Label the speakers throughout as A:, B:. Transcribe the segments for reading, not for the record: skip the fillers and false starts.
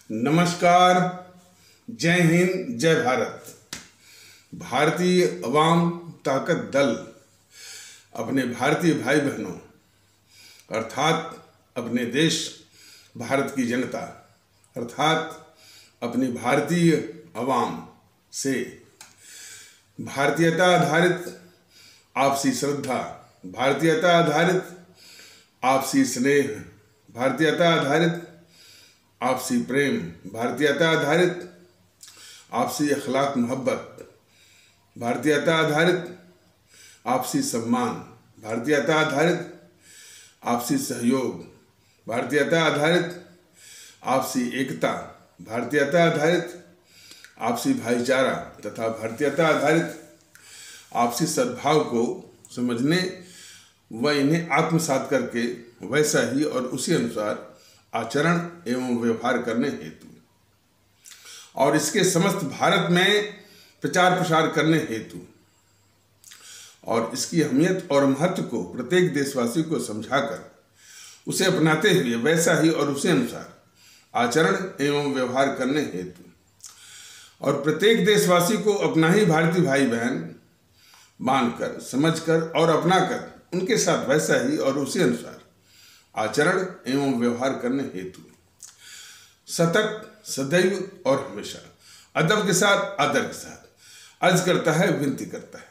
A: नमस्कार, जय हिंद, जय भारत। भारतीय अवाम ताकत दल अपने भारतीय भाई बहनों अर्थात अपने देश भारत की जनता अर्थात अपनी भारतीय अवाम से भारतीयता आधारित आपसी श्रद्धा, भारतीयता आधारित आपसी स्नेह, भारतीयता आधारित आपसी प्रेम, भारतीयता आधारित आपसी अखलाक मोहब्बत, भारतीयता आधारित आपसी सम्मान, भारतीयता आधारित आपसी सहयोग, भारतीयता आधारित आपसी एकता, भारतीयता आधारित आपसी भाईचारा तथा भारतीयता आधारित आपसी सद्भाव को समझने व इन्हें आत्मसात करके वैसा ही और उसी अनुसार आचरण एवं व्यवहार करने हेतु और इसके समस्त भारत में प्रचार प्रसार करने हेतु और इसकी अहमियत और महत्व को प्रत्येक देशवासी को समझाकर उसे अपनाते हुए वैसा ही और उसी अनुसार आचरण एवं व्यवहार करने हेतु और प्रत्येक देशवासी को अपना ही भारतीय भाई बहन मानकर, समझकर और अपनाकर उनके साथ वैसा ही और उसी अनुसार आचरण एवं व्यवहार करने हेतु सतत, सदैव और हमेशा अदब के साथ, आदर के साथ अर्ज करता है, विनती करता है।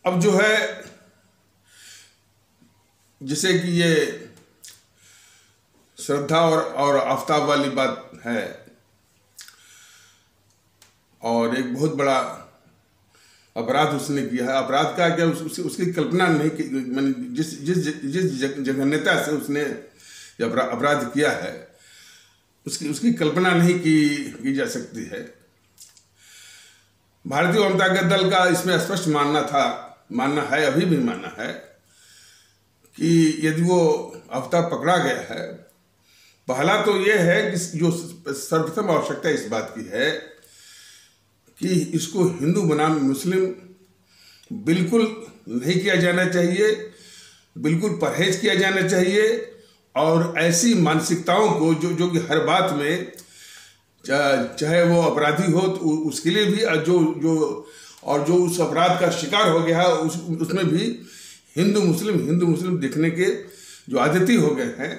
A: अब जो है जिसे कि ये श्रद्धा और आफताब वाली बात है और एक बहुत बड़ा अपराध उसने किया है। अपराध का क्या, उसकी कल्पना नहीं की, मैंने जिस जघन्यता से उसने ये अपराध किया है उसकी कल्पना नहीं की जा सकती है। भारतीय जनता दल का इसमें स्पष्ट मानना है, अभी भी मानना है कि यदि वो आफताब पकड़ा गया है, पहला तो ये है कि जो सर्वप्रथम आवश्यकता इस बात की है कि इसको हिंदू बनाम मुस्लिम बिल्कुल नहीं किया जाना चाहिए, बिल्कुल परहेज किया जाना चाहिए और ऐसी मानसिकताओं को जो कि हर बात में चाहे वो अपराधी हो तो उसके लिए भी जो उस अपराध का शिकार हो गया है उसमें भी हिंदू मुस्लिम दिखने के जो आदती हो गए हैं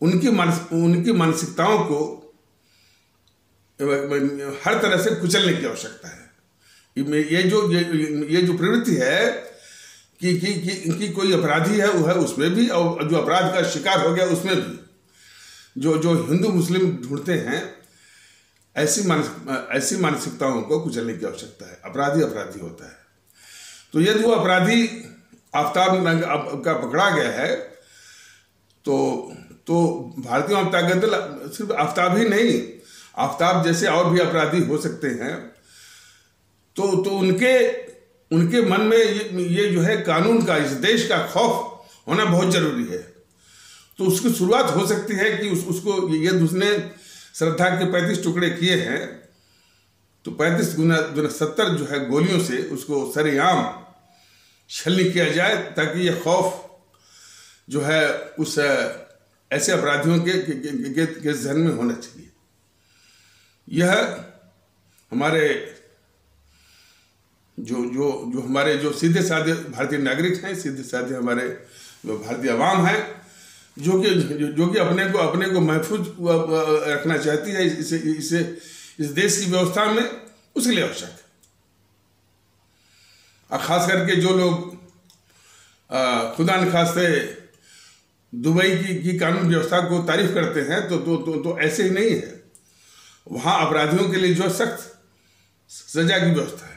A: उनकी मानसिकताओं को हर तरह से कुचलने की आवश्यकता है। ये जो प्रवृत्ति है कि कोई अपराधी है वो है उसमें भी और जो अपराध का शिकार हो गया उसमें भी जो हिंदू मुस्लिम ढूंढते हैं ऐसी मानसिकताओं को कुचलने की आवश्यकता है। अपराधी होता है। तो यदि वो अपराधी आफताब का पकड़ा गया है तो भारतीय जनता दल सिर्फ आफताब ही नहीं, आफताब जैसे और भी अपराधी हो सकते हैं तो उनके मन में ये जो है कानून का, इस देश का खौफ होना बहुत जरूरी है। तो उसकी शुरुआत हो सकती है कि उसको यदि उसने श्रद्धा के 35 टुकड़े किए हैं तो 35 गुना 70 जो है गोलियों से उसको सरेआम छलनी किया जाए ताकि ये खौफ जो है उस ऐसे अपराधियों के जहन में होना चाहिए। यह हमारे जो हमारे जो सीधे साधे भारतीय नागरिक हैं, सीधे साधे हमारे जो भारतीय अवाम है जो कि अपने को महफूज रखना चाहती है इस देश की व्यवस्था में, उसके लिए आवश्यक है। और खास करके जो लोग खुदा न खास्ते दुबई की कानून व्यवस्था को तारीफ करते हैं तो ऐसे ही नहीं है। वहाँ अपराधियों के लिए जो सख्त सजा की व्यवस्था है।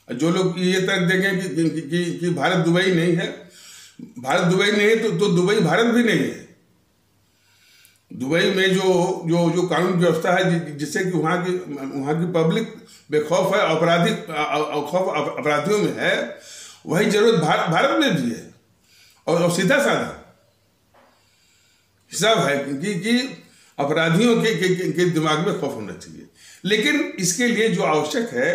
A: जो लोग ये तर्क देंगे कि भारत दुबई नहीं है, भारत दुबई नहीं है तो दुबई भारत भी नहीं है। दुबई में जो कानून व्यवस्था है जिससे कि वहाँ की पब्लिक बेखौफ है, अपराधियों में है, वही जरूरत भारत में भी है। और सीधा साधा हिसाब है कि अपराधियों के दिमाग में खौफ होना चाहिए। लेकिन इसके लिए जो आवश्यक है,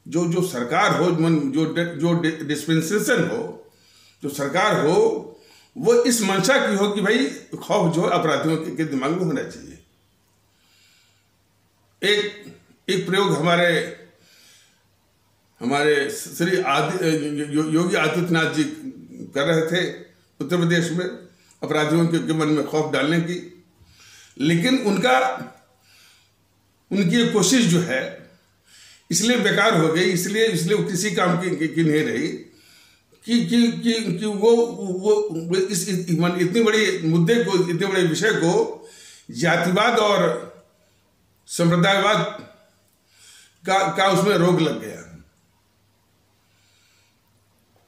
A: जो सरकार हो, जो डिस्पेंसेशन हो, जो सरकार हो वो इस मंशा की हो कि भाई खौफ जो अपराधियों के दिमाग में होना चाहिए। एक प्रयोग हमारे श्री योगी आदित्यनाथ जी कर रहे थे उत्तर प्रदेश में अपराधियों के मन में खौफ डालने की, लेकिन उनकी कोशिश जो है इसलिए बेकार हो गई, इसलिए वो किसी काम की नहीं रही कि वो इतनी बड़ी मुद्दे को, इतने बड़े विषय को जातिवाद और संप्रदायवाद का उसमें रोग लग गया।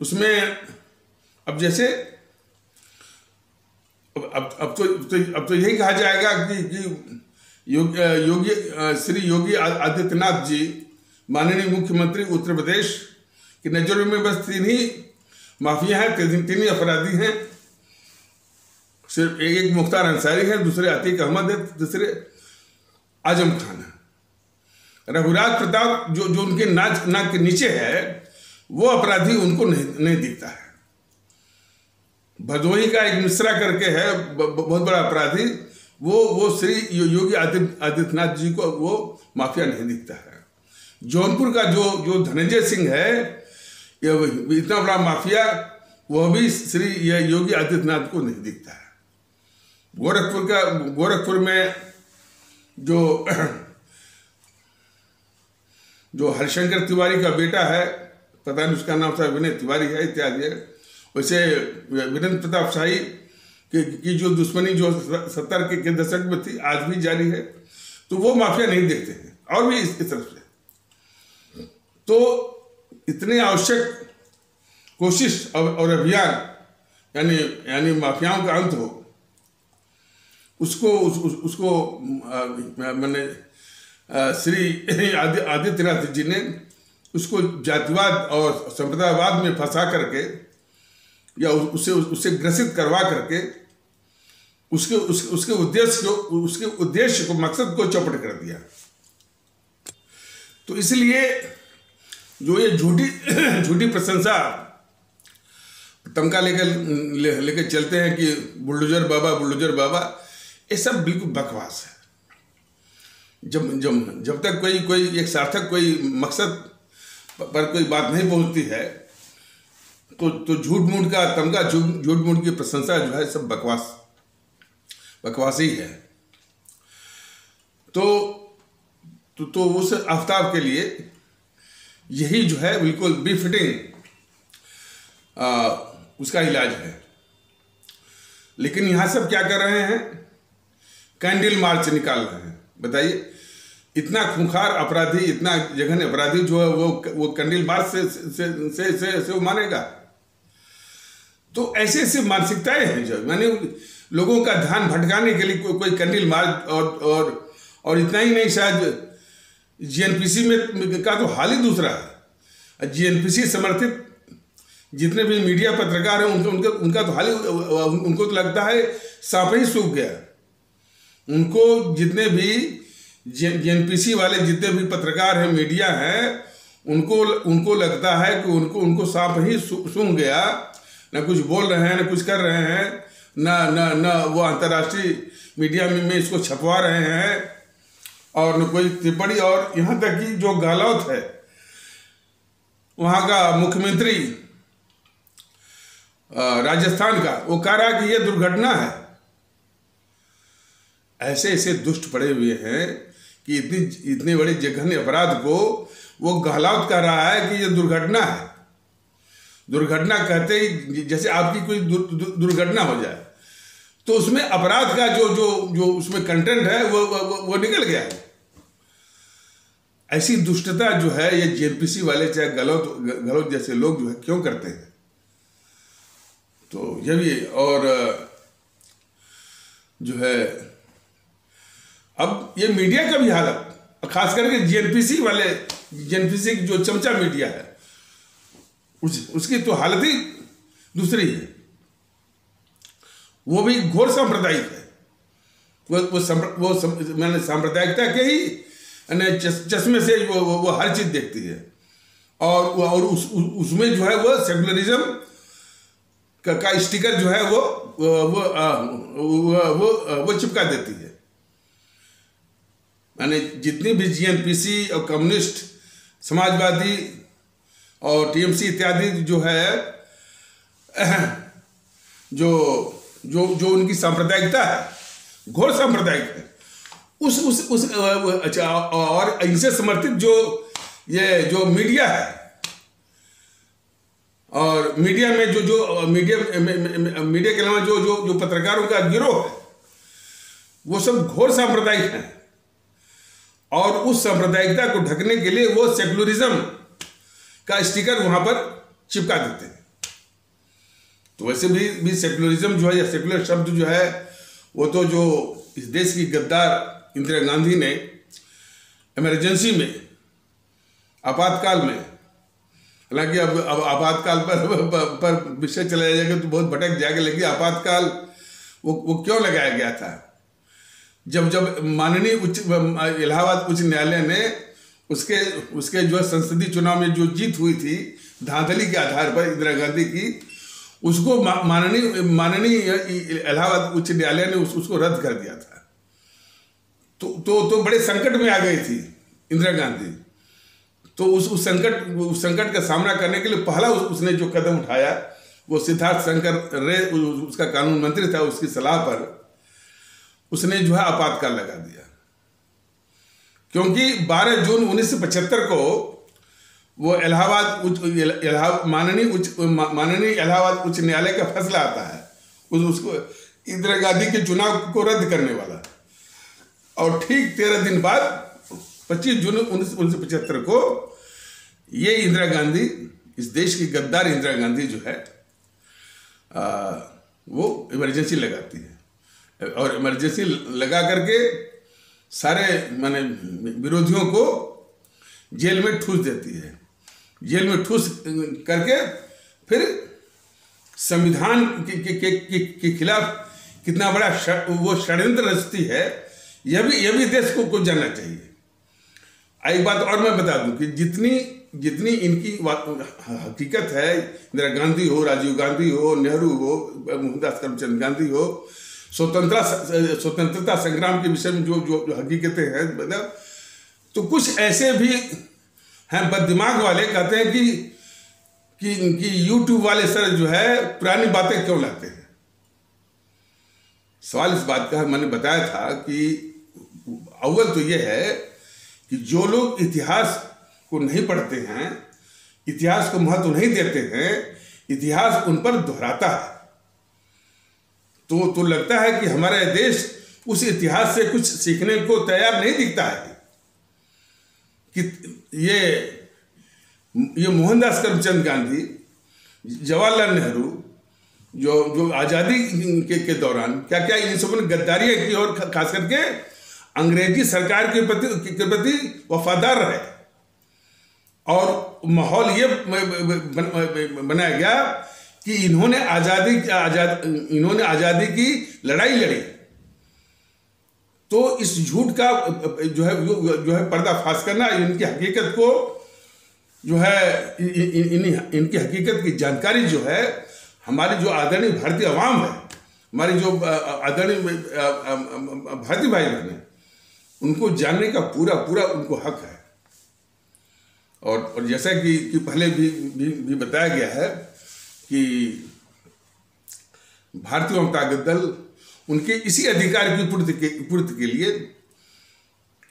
A: उसमें अब जैसे अब तो यही कहा जाएगा कि श्री योगी आदित्यनाथ जी माननीय मुख्यमंत्री उत्तर प्रदेश की नजरों में बस तीन ही माफिया हैं, तीन ही अपराधी हैं। सिर्फ एक मुख्तार अंसारी है, दूसरे अतीक अहमद है, तीसरे आजम खान है। रघुराज प्रताप जो उनके नाक के नीचे है, वो अपराधी उनको नहीं दिखता है। भदोही का एक मिश्रा करके है बहुत बड़ा अपराधी, वो श्री योगी आदित्यनाथ जी को वो माफिया नहीं दिखता है। जौनपुर का जो धनंजय सिंह है, ये इतना बड़ा माफिया, वह भी श्री योगी आदित्यनाथ को नहीं दिखता है। गोरखपुर में जो हरिशंकर तिवारी का बेटा है, पता नहीं उसका नाम था विनय तिवारी है इत्यादि है, वैसे वीरेंद्र प्रताप शाही की जो दुश्मनी जो 70 के दशक में थी आज भी जारी है, तो वो माफिया नहीं देखते हैं। और भी इस तरफ से तो इतने आवश्यक कोशिश और अभियान यानी माफियाओं का अंत हो, उसको मैंने श्री आदित्यनाथ जी ने उसको जातिवाद और संप्रदायवाद में फंसा करके या उससे ग्रसित करवा करके उसके उद्देश्य को मकसद को चौपट कर दिया। तो इसलिए जो ये झूठी प्रशंसा तमका लेकर चलते हैं कि बुलडोजर बाबा, ये सब बिल्कुल बकवास है। जब तक कोई एक सार्थक कोई मकसद पर कोई बात नहीं पहुंचती है, तो झूठ मूठ का तमका, झूठ मूठ की प्रशंसा जो है सब बकवास ही है। तो उस आफ्ताब के लिए यही जो है बिल्कुल बिफिटिंग उसका इलाज है। लेकिन यहां सब क्या कर रहे हैं? कैंडल मार्च निकाल रहे हैं। बताइए, इतना खूंखार अपराधी, इतना जघन्य अपराधी जो है वो कैंडल मार्च से वो मानेगा? तो ऐसे मानसिकताएं हैं जो मैंने लोगों का ध्यान भटकाने के लिए कोई कैंडल मार्च और इतना ही नहीं, शायद जीएनपीसी में का तो हाल ही दूसरा है। जीएनपीसी समर्थित जितने भी मीडिया पत्रकार हैं उनका तो हाल ही, उनको तो लगता है सांप ही सूख गया। उनको जितने भी जीएनपीसी वाले जितने भी पत्रकार हैं, मीडिया हैं, उनको लगता है कि उनको सांप ही सूंघ गया। ना कुछ बोल रहे हैं, ना कुछ कर रहे हैं, ना वो अंतर्राष्ट्रीय मीडिया में इसको छपवा रहे हैं, और न कोई टिप्पणी। और यहाँ तक कि जो गहलोत है, वहाँ का मुख्यमंत्री राजस्थान का, वो कह रहा है कि ये दुर्घटना है। ऐसे दुष्ट पड़े हुए हैं कि इतने बड़े जघन्य अपराध को वो गहलोत कह रहा है कि ये दुर्घटना है। दुर्घटना कहते ही जैसे आपकी कोई दुर्घटना हो जाए, तो उसमें अपराध का जो उसमें कंटेंट है वो निकल गया है। ऐसी दुष्टता जो है ये जीएनपीसी वाले, चाहे गहलोत जैसे लोग जो है क्यों करते हैं? तो ये भी, और जो है अब ये मीडिया का भी हालत, खास करके जीएनपीसी की जो चमचा मीडिया है, उसकी तो हालत ही दूसरी है। वो भी घोर सांप्रदायिक है। मैंने सांप्रदायिकता के ही चश्मे से वो हर चीज देखती है, और उसमें जो है वो सेकुलरिज्म का स्टिकर जो है वो चिपका देती है। यानी जितनी भी जीएनपीसी और कम्युनिस्ट, समाजवादी और टीएमसी इत्यादि जो है, जो उनकी सांप्रदायिकता है, घोर सांप्रदायिक है, उस अच्छा, और इनसे समर्थित जो मीडिया है, और मीडिया में जो मीडिया के अलावा जो पत्रकारों का गिरोह है, वो सब घोर सांप्रदायिक हैं। और उस सांप्रदायिकता को ढकने के लिए वो सेकुलरिज्म का स्टिकर वहां पर चिपका देते हैं। तो वैसे भी सेकुलरिज्म जो है, या सेकुलर शब्द जो है, वो तो जो इस देश की गद्दार इंदिरा गांधी ने इमरजेंसी में, आपातकाल में, हालांकि अब आपातकाल पर विषय चलाया जाएगा तो बहुत भटक जाएगा, लेकिन आपातकाल वो क्यों लगाया गया था? जब माननीय इलाहाबाद उच्च न्यायालय ने उसके जो संसदीय चुनाव में जो जीत हुई थी धांधली के आधार पर इंदिरा गांधी की, उसको माननीय इलाहाबाद उच्च न्यायालय ने उसको रद्द कर दिया था। तो बड़े संकट में आ गई थी इंदिरा गांधी। तो उस संकट का सामना करने के लिए पहला उसने जो कदम उठाया, वो सिद्धार्थ शंकर रे, उसका कानून मंत्री था, उसकी सलाह पर उसने जो है आपातकाल लगा दिया। क्योंकि 12 जून 1975 को वो माननीय इलाहाबाद उच्च न्यायालय का फैसला आता है उसको इंदिरा गांधी के चुनाव को रद्द करने वाला। और ठीक 13 दिन बाद 25 जून 1975 को ये इंदिरा गांधी, इस देश की गद्दार इंदिरा गांधी जो है, वो इमरजेंसी लगाती है। और इमरजेंसी लगा करके सारे माने विरोधियों को जेल में ठूस देती है। जेल में ठूस करके फिर संविधान के खिलाफ कितना बड़ा वो षड्यंत्र रचती है, यह भी देश को जानना चाहिए। एक बात और मैं बता दूं कि जितनी इनकी हकीकत है, इंदिरा गांधी हो, राजीव गांधी हो, नेहरू हो, मोहनदास करमचंद गांधी हो, स्वतंत्रता संग्राम के विषय में जो हकीकतें हैं, मतलब तो कुछ ऐसे भी हैं बददिमाग वाले, कहते हैं कि यूट्यूब वाले सर जो है पुरानी बातें क्यों लाते हैं। सवाल इस बात का मैंने बताया था कि अव्वल तो यह है कि जो लोग इतिहास को नहीं पढ़ते हैं, इतिहास को महत्व नहीं देते हैं, इतिहास उन पर दोहराता है। तो लगता है कि हमारा देश उस इतिहास से कुछ सीखने को तैयार नहीं दिखता है कि ये मोहनदास करमचंद गांधी, जवाहरलाल नेहरू जो आज़ादी के दौरान क्या क्या इन सबों ने गद्दारियाँ की, और खास करके अंग्रेजी सरकार के प्रति वफादार रहे। और माहौल ये बनाया गया कि इन्होंने आज़ादी की लड़ाई लड़ी। तो इस झूठ का जो है पर्दाफाश करना, इनकी हकीकत को जो है इनकी हकीकत की जानकारी जो है हमारी जो आदरणीय भारतीय अवाम है, हमारी जो आदरणीय भारतीय भाई बहन है, उनको जानने का पूरा उनको हक है। और जैसा कि पहले भी बताया गया है कि भारतीय जनता दल उनके इसी अधिकार की पूर्ति के लिए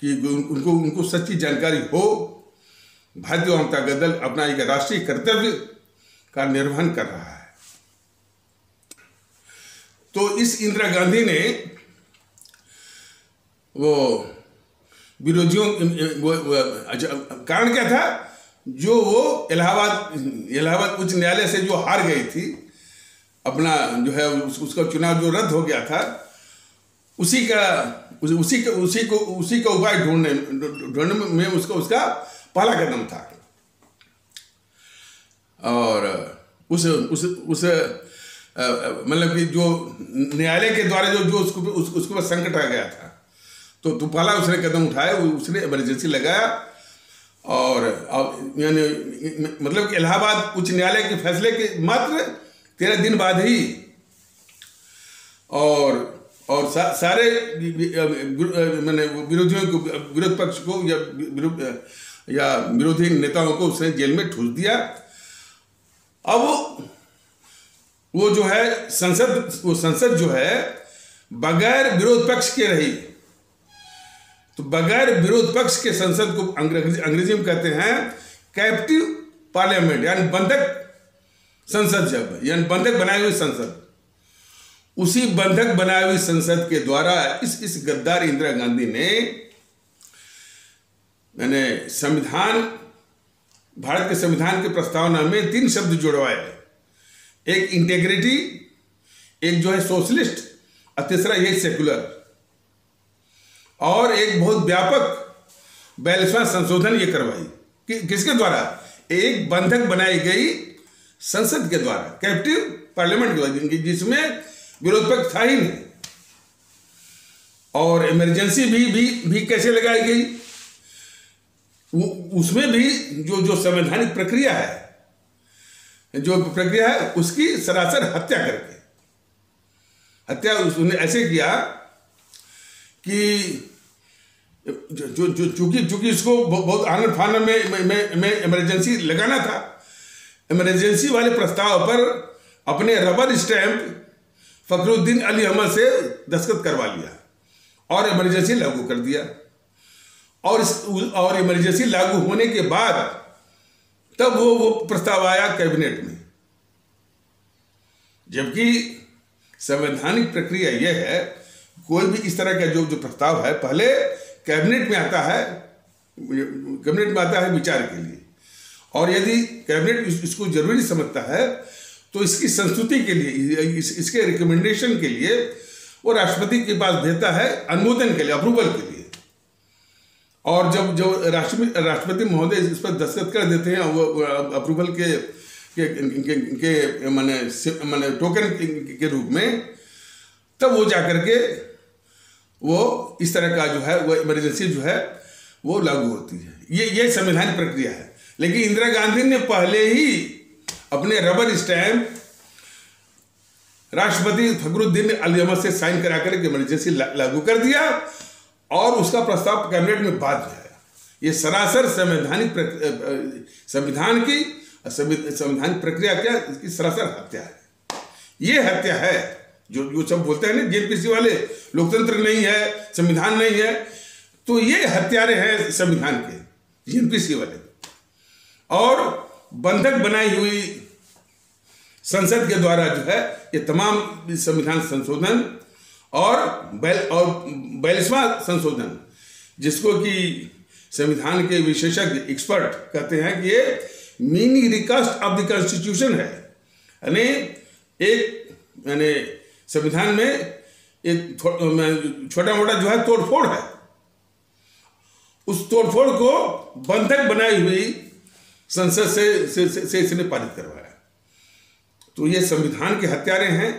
A: कि उनको सच्ची जानकारी हो, भारतीय जनता दल अपना एक राष्ट्रीय कर्तव्य का निर्वहन कर रहा है। तो इस इंदिरा गांधी ने वो विरोधियों कारण क्या था, जो वो इलाहाबाद उच्च न्यायालय से जो हार गई थी, अपना जो है उसका चुनाव जो रद्द हो गया था, उसी का उपाय ढूंढने में उसका पहला कदम था। और उस मतलब कि जो न्यायालय के द्वारा जो उसके ऊपर संकट आ गया था, तो पहला उसने कदम उठाया, उसने इमरजेंसी लगाया। और यानी मतलब कि इलाहाबाद उच्च न्यायालय के फैसले के मात्र 13 दिन बाद ही और सारे मैंने विरोधियों को, विरोध पक्ष को या विरोधी नेताओं को उसने जेल में ठूस दिया। अब वो जो है संसद जो है बगैर विरोध पक्ष के रही। तो बगैर विरोध पक्ष के संसद को अंग्रेजी में कहते हैं कैप्टिव पार्लियामेंट, यानी बंधक संसद। जब यानी बंधक बनाई हुई संसद, उसी बंधक बनाई हुई संसद के द्वारा इस गद्दार इंदिरा गांधी ने मैंने भारत के संविधान के प्रस्तावना में 3 शब्द जुड़वाए। एक इंटेग्रिटी, एक जो है सोशलिस्ट, और तीसरा ये सेकुलर। और एक बहुत व्यापक 42वां संशोधन ये करवाई किसके द्वारा? एक बंधक बनाई गई संसद के द्वारा, कैप्टिव पार्लियामेंट के द्वारा, जिसमें विरोध पक्ष था ही नहीं। और इमरजेंसी भी कैसे लगाई गई? उसमें भी जो संवैधानिक प्रक्रिया है, उसकी सरासर हत्या करके, हत्या उसने ऐसे किया कि चूंकि इसको बहुत आनंद फानन में इमरजेंसी लगाना था, इमरजेंसी वाले प्रस्ताव पर अपने रबर स्टैंप फखरुद्दीन अली अहमद से दस्तखत करवा लिया और इमरजेंसी लागू कर दिया। और इमरजेंसी लागू होने के बाद तब वो प्रस्ताव आया कैबिनेट में। जबकि संवैधानिक प्रक्रिया यह है, कोई भी इस तरह का जो प्रस्ताव है पहले कैबिनेट में आता है विचार के लिए। और यदि कैबिनेट इसको जरूरी समझता है तो इसकी संस्तुति के लिए, इसके रिकमेंडेशन के लिए वो राष्ट्रपति के पास भेजता है अनुमोदन के लिए, अप्रूवल के लिए। और जब राष्ट्रपति महोदय इस पर दस्तखत कर देते हैं, वो अप्रूवल के माने टोकन के रूप में, तब वो जाकर के वो इस तरह का जो है वो इमरजेंसी जो है वो लागू होती है। ये संवैधानिक प्रक्रिया है। लेकिन इंदिरा गांधी ने पहले ही अपने रबर स्टैंप राष्ट्रपति फखरुद्दीन अली अहमद से साइन करा कर इमरजेंसी लागू कर दिया और उसका प्रस्ताव कैबिनेट में बाद में आया। ये सरासर संवैधानिक प्रक्रिया क्या, इसकी सरासर हत्या है। ये हत्या है जो सब बोलते हैं ना जेपीसी वाले, लोकतंत्र नहीं है, संविधान नहीं है, तो ये हत्यारे हैं संविधान के जेपीसी वाले। और बंधक बनाई हुई संसद के द्वारा जो है ये तमाम संविधान संशोधन और 42वां संशोधन, जिसको कि संविधान के विशेषज्ञ एक्सपर्ट कहते हैं कि ये mini recast of the constitution है। यानी संविधान में एक छोटा मोटा जो है तोड़फोड़ है, उस तोड़फोड़ को बंधक बनाई हुई संसद से इसने पारित करवाया। तो ये संविधान के हत्यारे हैं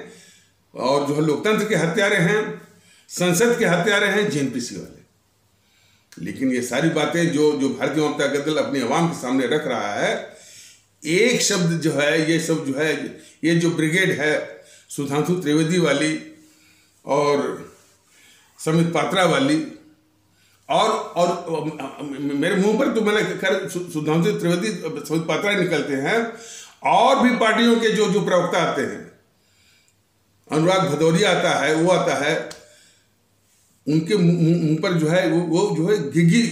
A: और जो है लोकतंत्र के हत्यारे हैं, संसद के हत्यारे हैं जेएनपीसी वाले। लेकिन ये सारी बातें जो भारतीय जनता दल अपनी आवाम के सामने रख रहा है, एक शब्द जो है, ये सब जो है, ये जो ब्रिगेड है सुधांशु त्रिवेदी वाली और समित पात्रा वाली, और मेरे मुंह पर तो मैंने खैर सुधांशु त्रिवेदी समित पात्रा निकलते हैं, और भी पार्टियों के जो प्रवक्ता आते हैं, अनुराग भदौरिया आता है, वो आता है, उनके मुंह पर जो है वो जो है घिघी,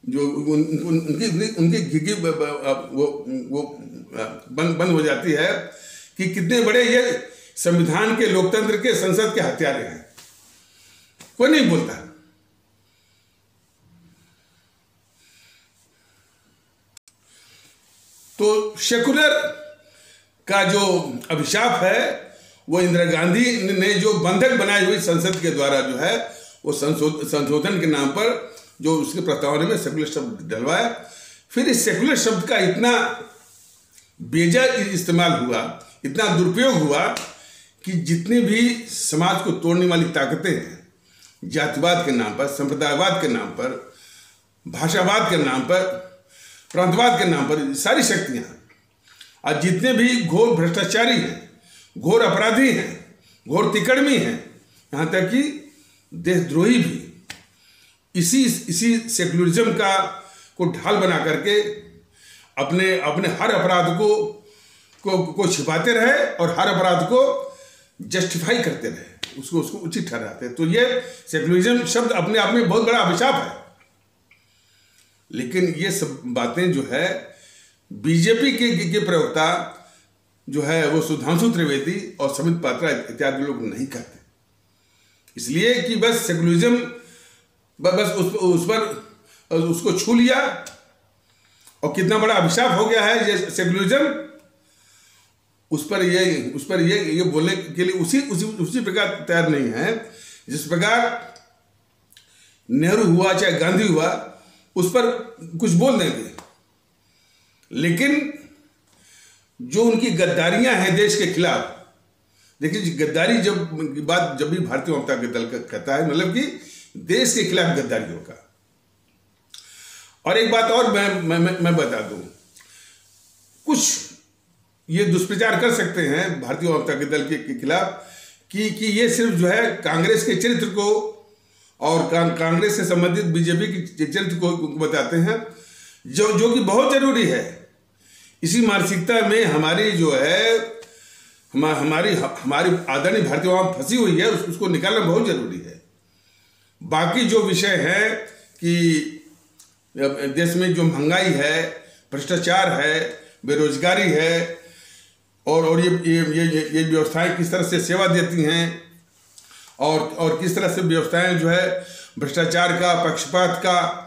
A: जो उनकी घिघी वो बंद हो जाती है कि कितने बड़े ये संविधान के, लोकतंत्र के, संसद के हत्यारे हैं। कोई नहीं बोलता। तो सेकुलर का जो अभिशाप है वो इंदिरा गांधी ने जो बंधक बनाई हुई संसद के द्वारा जो है वो संशोधन के नाम पर जो उसके प्रस्तावना में सेकुलर शब्द डलवाया। फिर इस सेकुलर शब्द का इतना बेजा इस्तेमाल हुआ, इतना दुरुपयोग हुआ कि जितने भी समाज को तोड़ने वाली ताकतें हैं, जातिवाद के नाम पर, संप्रदायवाद के नाम पर, भाषावाद के नाम पर, प्रांतवाद के नाम पर, सारी शक्तियां आज जितने भी घोर भ्रष्टाचारी हैं, घोर अपराधी हैं, घोर तिकड़मी हैं, यहाँ तक कि देशद्रोही भी इसी सेकुलरिज्म को ढाल बना करके अपने हर अपराध को छिपाते रहे और हर अपराध को जस्टिफाई करते रहे, उसको उचित ठहराते। तो ये सेकुलरिज्म शब्द अपने आप में बहुत बड़ा अभिशाप है। लेकिन ये सब बातें जो है बीजेपी के प्रवक्ता जो है वो सुधांशु त्रिवेदी और समित पात्रा इत्यादि लोग नहीं करते, इसलिए कि बस सेकुलरिज्म बस उस पर उसको छू लिया और कितना बड़ा अभिशाप हो गया है ये सेकुलरिज्म, उस पर ये बोलने के लिए उसी प्रकार तैयार नहीं है जिस प्रकार नेहरू हुआ चाहे गांधी हुआ उस पर कुछ बोल देंगे। लेकिन जो उनकी गद्दारियां हैं देश के खिलाफ, देखिए गद्दारी जब भी भारतीय जनता दल कहता है मतलब कि देश के खिलाफ गद्दारी होगा। और एक बात और मैं बता दूं, कुछ ये दुष्प्रचार कर सकते हैं भारतीय जनता दल के खिलाफ कि ये सिर्फ जो है कांग्रेस के चरित्र को और कांग्रेस से संबंधित बीजेपी के चरित्र को बताते हैं, जो कि बहुत जरूरी है। इसी मानसिकता में हमारी जो है हमारी आदरणीय भारतीय आवाम फंसी हुई है, उसको निकालना बहुत जरूरी है। बाकी जो विषय है कि देश में जो महंगाई है, भ्रष्टाचार है, बेरोजगारी है और ये व्यवस्थाएं किस तरह से सेवा देती हैं और किस तरह से व्यवस्थाएं जो है भ्रष्टाचार का, पक्षपात का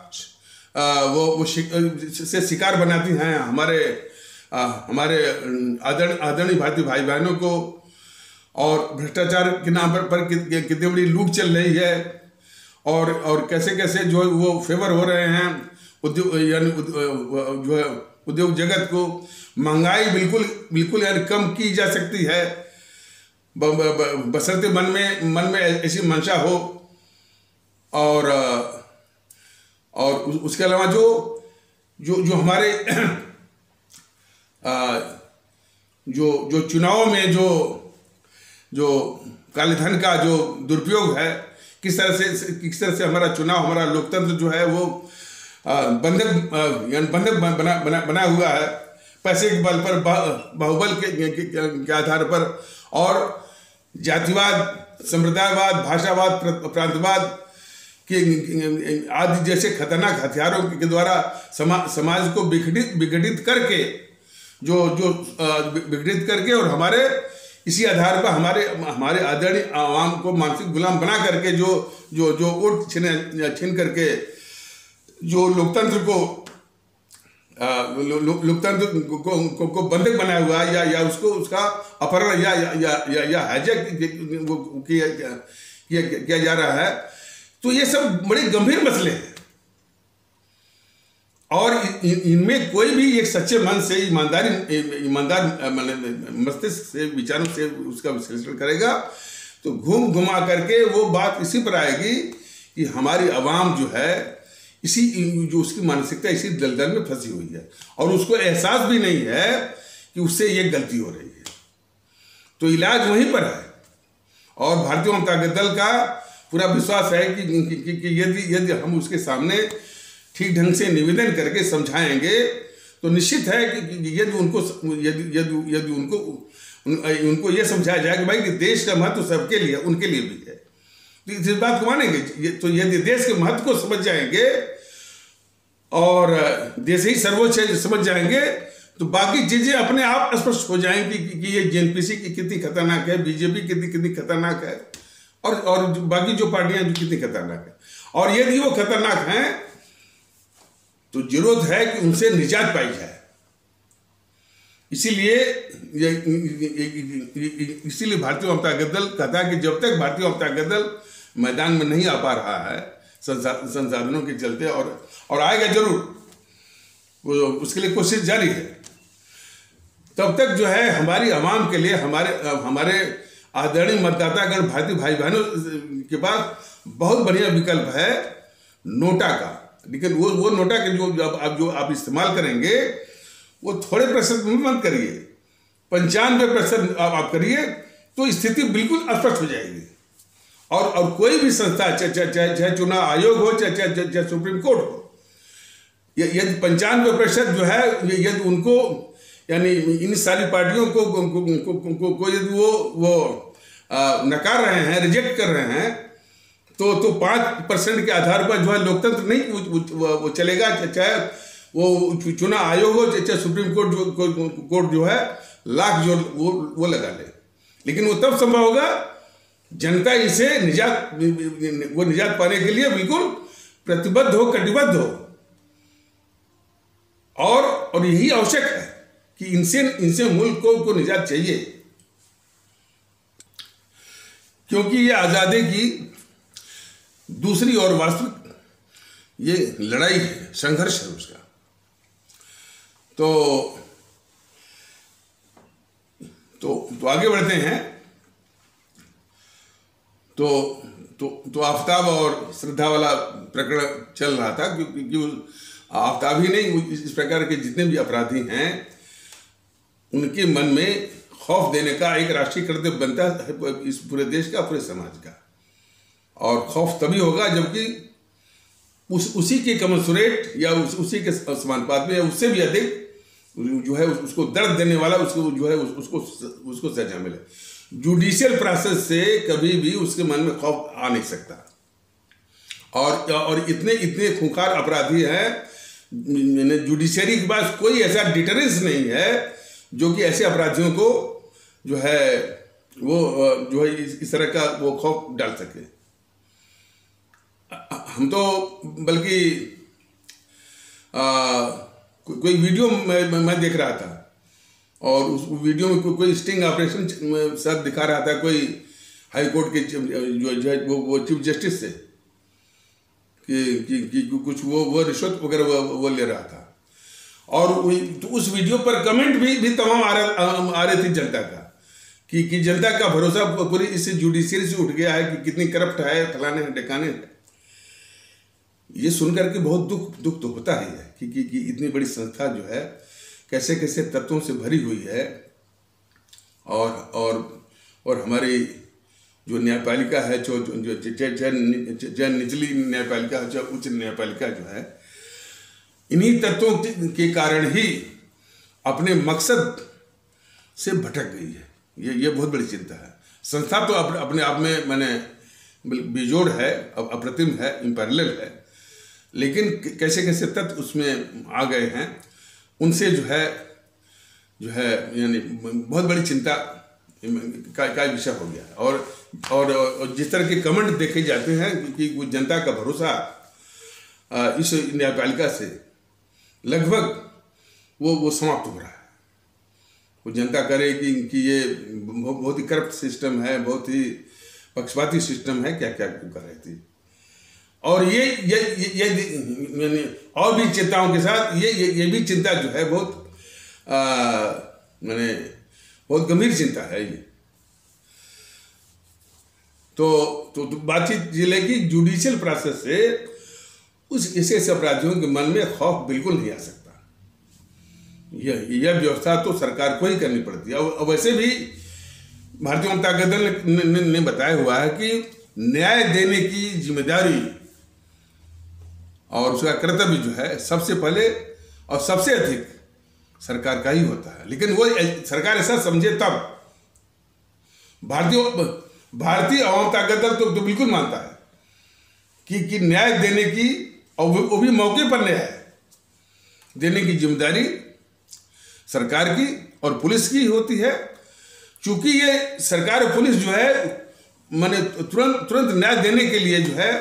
A: वो से शिकार बनाती हैं हमारे आदरणीय भारतीय भाई बहनों को, और भ्रष्टाचार के नाम पर कितनी बड़ी लूट चल रही है और कैसे कैसे जो वो फेवर हो रहे हैं उद्योग जगत को। महंगाई बिल्कुल यानी कम की जा सकती है बशर्ते मन में ऐसी मंशा हो। और उसके अलावा जो हमारे जो चुनाव में जो काले धन का जो दुरुपयोग है, किस तरह से हमारा चुनाव, हमारा लोकतंत्र जो है वो बंधक बना हुआ है पैसे के बल पर, बाहुबल के आधार पर, और जातिवाद, संप्रदायवाद, भाषावाद, प्रांतवाद के आदि जैसे खतरनाक हथियारों के द्वारा समाज को विघटित करके विघटित करके और हमारे इसी आधार पर हमारे आदरणीय आवाम को मानसिक गुलाम बना करके जो वोट छीन करके जो लोकतंत्र को बंधक बनाया हुआ है या उसका अपहरण या हाईजैक किया जा रहा है। तो ये सब बड़े गंभीर मसले हैं और इनमें कोई भी एक सच्चे मन से ईमानदार मस्तिष्क से विचारों से उसका विश्लेषण करेगा तो घूम घुमा करके वो बात इसी पर आएगी कि हमारी आवाम जो है जो उसकी मानसिकता इसी दलदल में फंसी हुई है और उसको एहसास भी नहीं है कि उससे ये गलती हो रही है। तो इलाज वहीं पर है और भारतीय जनता दल का पूरा विश्वास है कि यदि हम उसके सामने ठीक ढंग से निवेदन करके समझाएंगे तो निश्चित है कि यदि उनको ये समझाया जाए कि भाई कि देश का महत्व सबके लिए, उनके लिए भी है, तो इस बात को मानेंगे। तो यदि देश के महत्व को समझ जाएंगे और देश ही सर्वोच्च समझ जाएंगे तो बाकी चीजें अपने आप स्पष्ट हो जाएंगी कि ये जेएनपीसी की कितनी खतरनाक है, बीजेपी कितनी खतरनाक है और बाकी जो पार्टियां जो कितनी खतरनाक है। और यदि वो खतरनाक हैं तो जरूरत है कि उनसे निजात पाई जाए। इसीलिए भारतीय जनता दल कहता है कि जब तक भारतीय जनता दल मैदान में नहीं आ पा रहा है संसाधनों के चलते और आएगा जरूर, उसके लिए कोशिश जारी है, तब तक जो है हमारी आवाम के लिए हमारे आदरणीय मतदातागण भारतीय भाई बहनों के पास बहुत बढ़िया विकल्प है नोटा का। लेकिन वो नोटा के जो आप इस्तेमाल करेंगे वो थोड़े प्रतिशत मत करिए, 95% आप करिए तो स्थिति बिल्कुल स्पष्ट हो जाएगी। और कोई भी संस्था, चाहे चुनाव आयोग हो, चाहे सुप्रीम कोर्ट हो, यदि 95% जो है, यदि उनको यानी इन सारी पार्टियों को यदि वो नकार रहे हैं, रिजेक्ट कर रहे हैं, तो 5% के आधार पर जो है लोकतंत्र नहीं वो चलेगा। चाहे वो चुनाव आयोग हो, चाहे सुप्रीम कोर्ट जो है लाख जो वो लगा ले, लेकिन वो तब संभव होगा जनता इसे निजात पाने के लिए बिल्कुल प्रतिबद्ध हो, कटिबद्ध हो। और यही आवश्यक है कि इनसे मुल्क को निजात चाहिए, क्योंकि ये आजादी की दूसरी और वास्तविक ये लड़ाई है, संघर्ष है उसका। तो आगे बढ़ते हैं। तो आफताब और श्रद्धा वाला प्रकरण चल रहा था, क्योंकि आफताब ही नहीं, इस प्रकार के जितने भी अपराधी हैं उनके मन में खौफ देने का एक राष्ट्रीय कर्तव्य बनता है, इस पूरे देश का, पूरे समाज का। और खौफ तभी होगा जबकि उसी के कमंसुरेट या उसी के समानुपात में या उससे भी अधिक जो है उसको दर्द देने वाला उसको जो है उसको सजा मिले। जुडिशियल प्रोसेस से कभी भी उसके मन में खौफ आ नहीं सकता। और इतने खूंखार अपराधी हैं, जुडिशरी के पास कोई ऐसा डिटरेंस नहीं है जो कि ऐसे अपराधियों को जो है वो जो है इस तरह का वो खौफ डाल सके। हम तो बल्कि कोई वीडियो मैं देख रहा था, और उस वीडियो में कोई स्टिंग ऑपरेशन सब दिखा रहा था, कोई हाई कोर्ट के जो वो चीफ जस्टिस से कि कुछ वो रिश्वत वगैरह वो ले रहा था। और तो उस वीडियो पर कमेंट भी तमाम आ रहे थे जनता का, कि जनता का भरोसा पूरी इस जुडिशरी से उठ गया है कि कितनी करप्ट है, फलाने हैं, ढकाने हैं। ये सुनकर के बहुत दुख तो होता ही है कि इतनी बड़ी संस्था जो है कैसे कैसे तत्वों से भरी हुई है। और हमारी जो न्यायपालिका है, जो निचली न्यायपालिका, जो उच्च न्यायपालिका जो है, इन्हीं तत्वों के कारण ही अपने मकसद से भटक गई है। ये बहुत बड़ी चिंता है। संस्था तो अपने आप में मैंने बेजोड़ है, अप्रतिम है, इम्पैरेलल है, लेकिन कैसे कैसे तत्व उसमें आ गए हैं, उनसे जो है यानी बहुत बड़ी चिंता का विषय हो गया। और जिस तरह के कमेंट देखे जाते हैं कि वो जनता का भरोसा इस न्यायपालिका से लगभग वो समाप्त हो रहा है। वो जनता करे कि ये बहुत ही करप्ट सिस्टम है, बहुत ही पक्षपाती सिस्टम है, क्या क्या कर रही थी। और ये और भी चिंताओं के साथ ये भी चिंता जो है बहुत बहुत गंभीर चिंता है ये। तो बातचीत ये लेगी जुडिशियल प्रोसेस से उस ऐसे अपराधियों के मन में खौफ बिल्कुल नहीं आ सकता। यह व्यवस्था तो सरकार को ही करनी पड़ती है। और वैसे भी भारतीय जनता दल ने बताया हुआ है कि न्याय देने की जिम्मेदारी और उसका कर्तव्य जो है सबसे पहले और सबसे अधिक सरकार का ही होता है। लेकिन वो सरकार ऐसा समझे तब। भारतीय आवाम ताकत दल तो बिल्कुल मानता है कि न्याय देने की, और वो भी मौके पर न्याय देने की जिम्मेदारी सरकार की और पुलिस की होती है। चूंकि ये सरकार और पुलिस जो है माने तुरंत न्याय देने के लिए जो है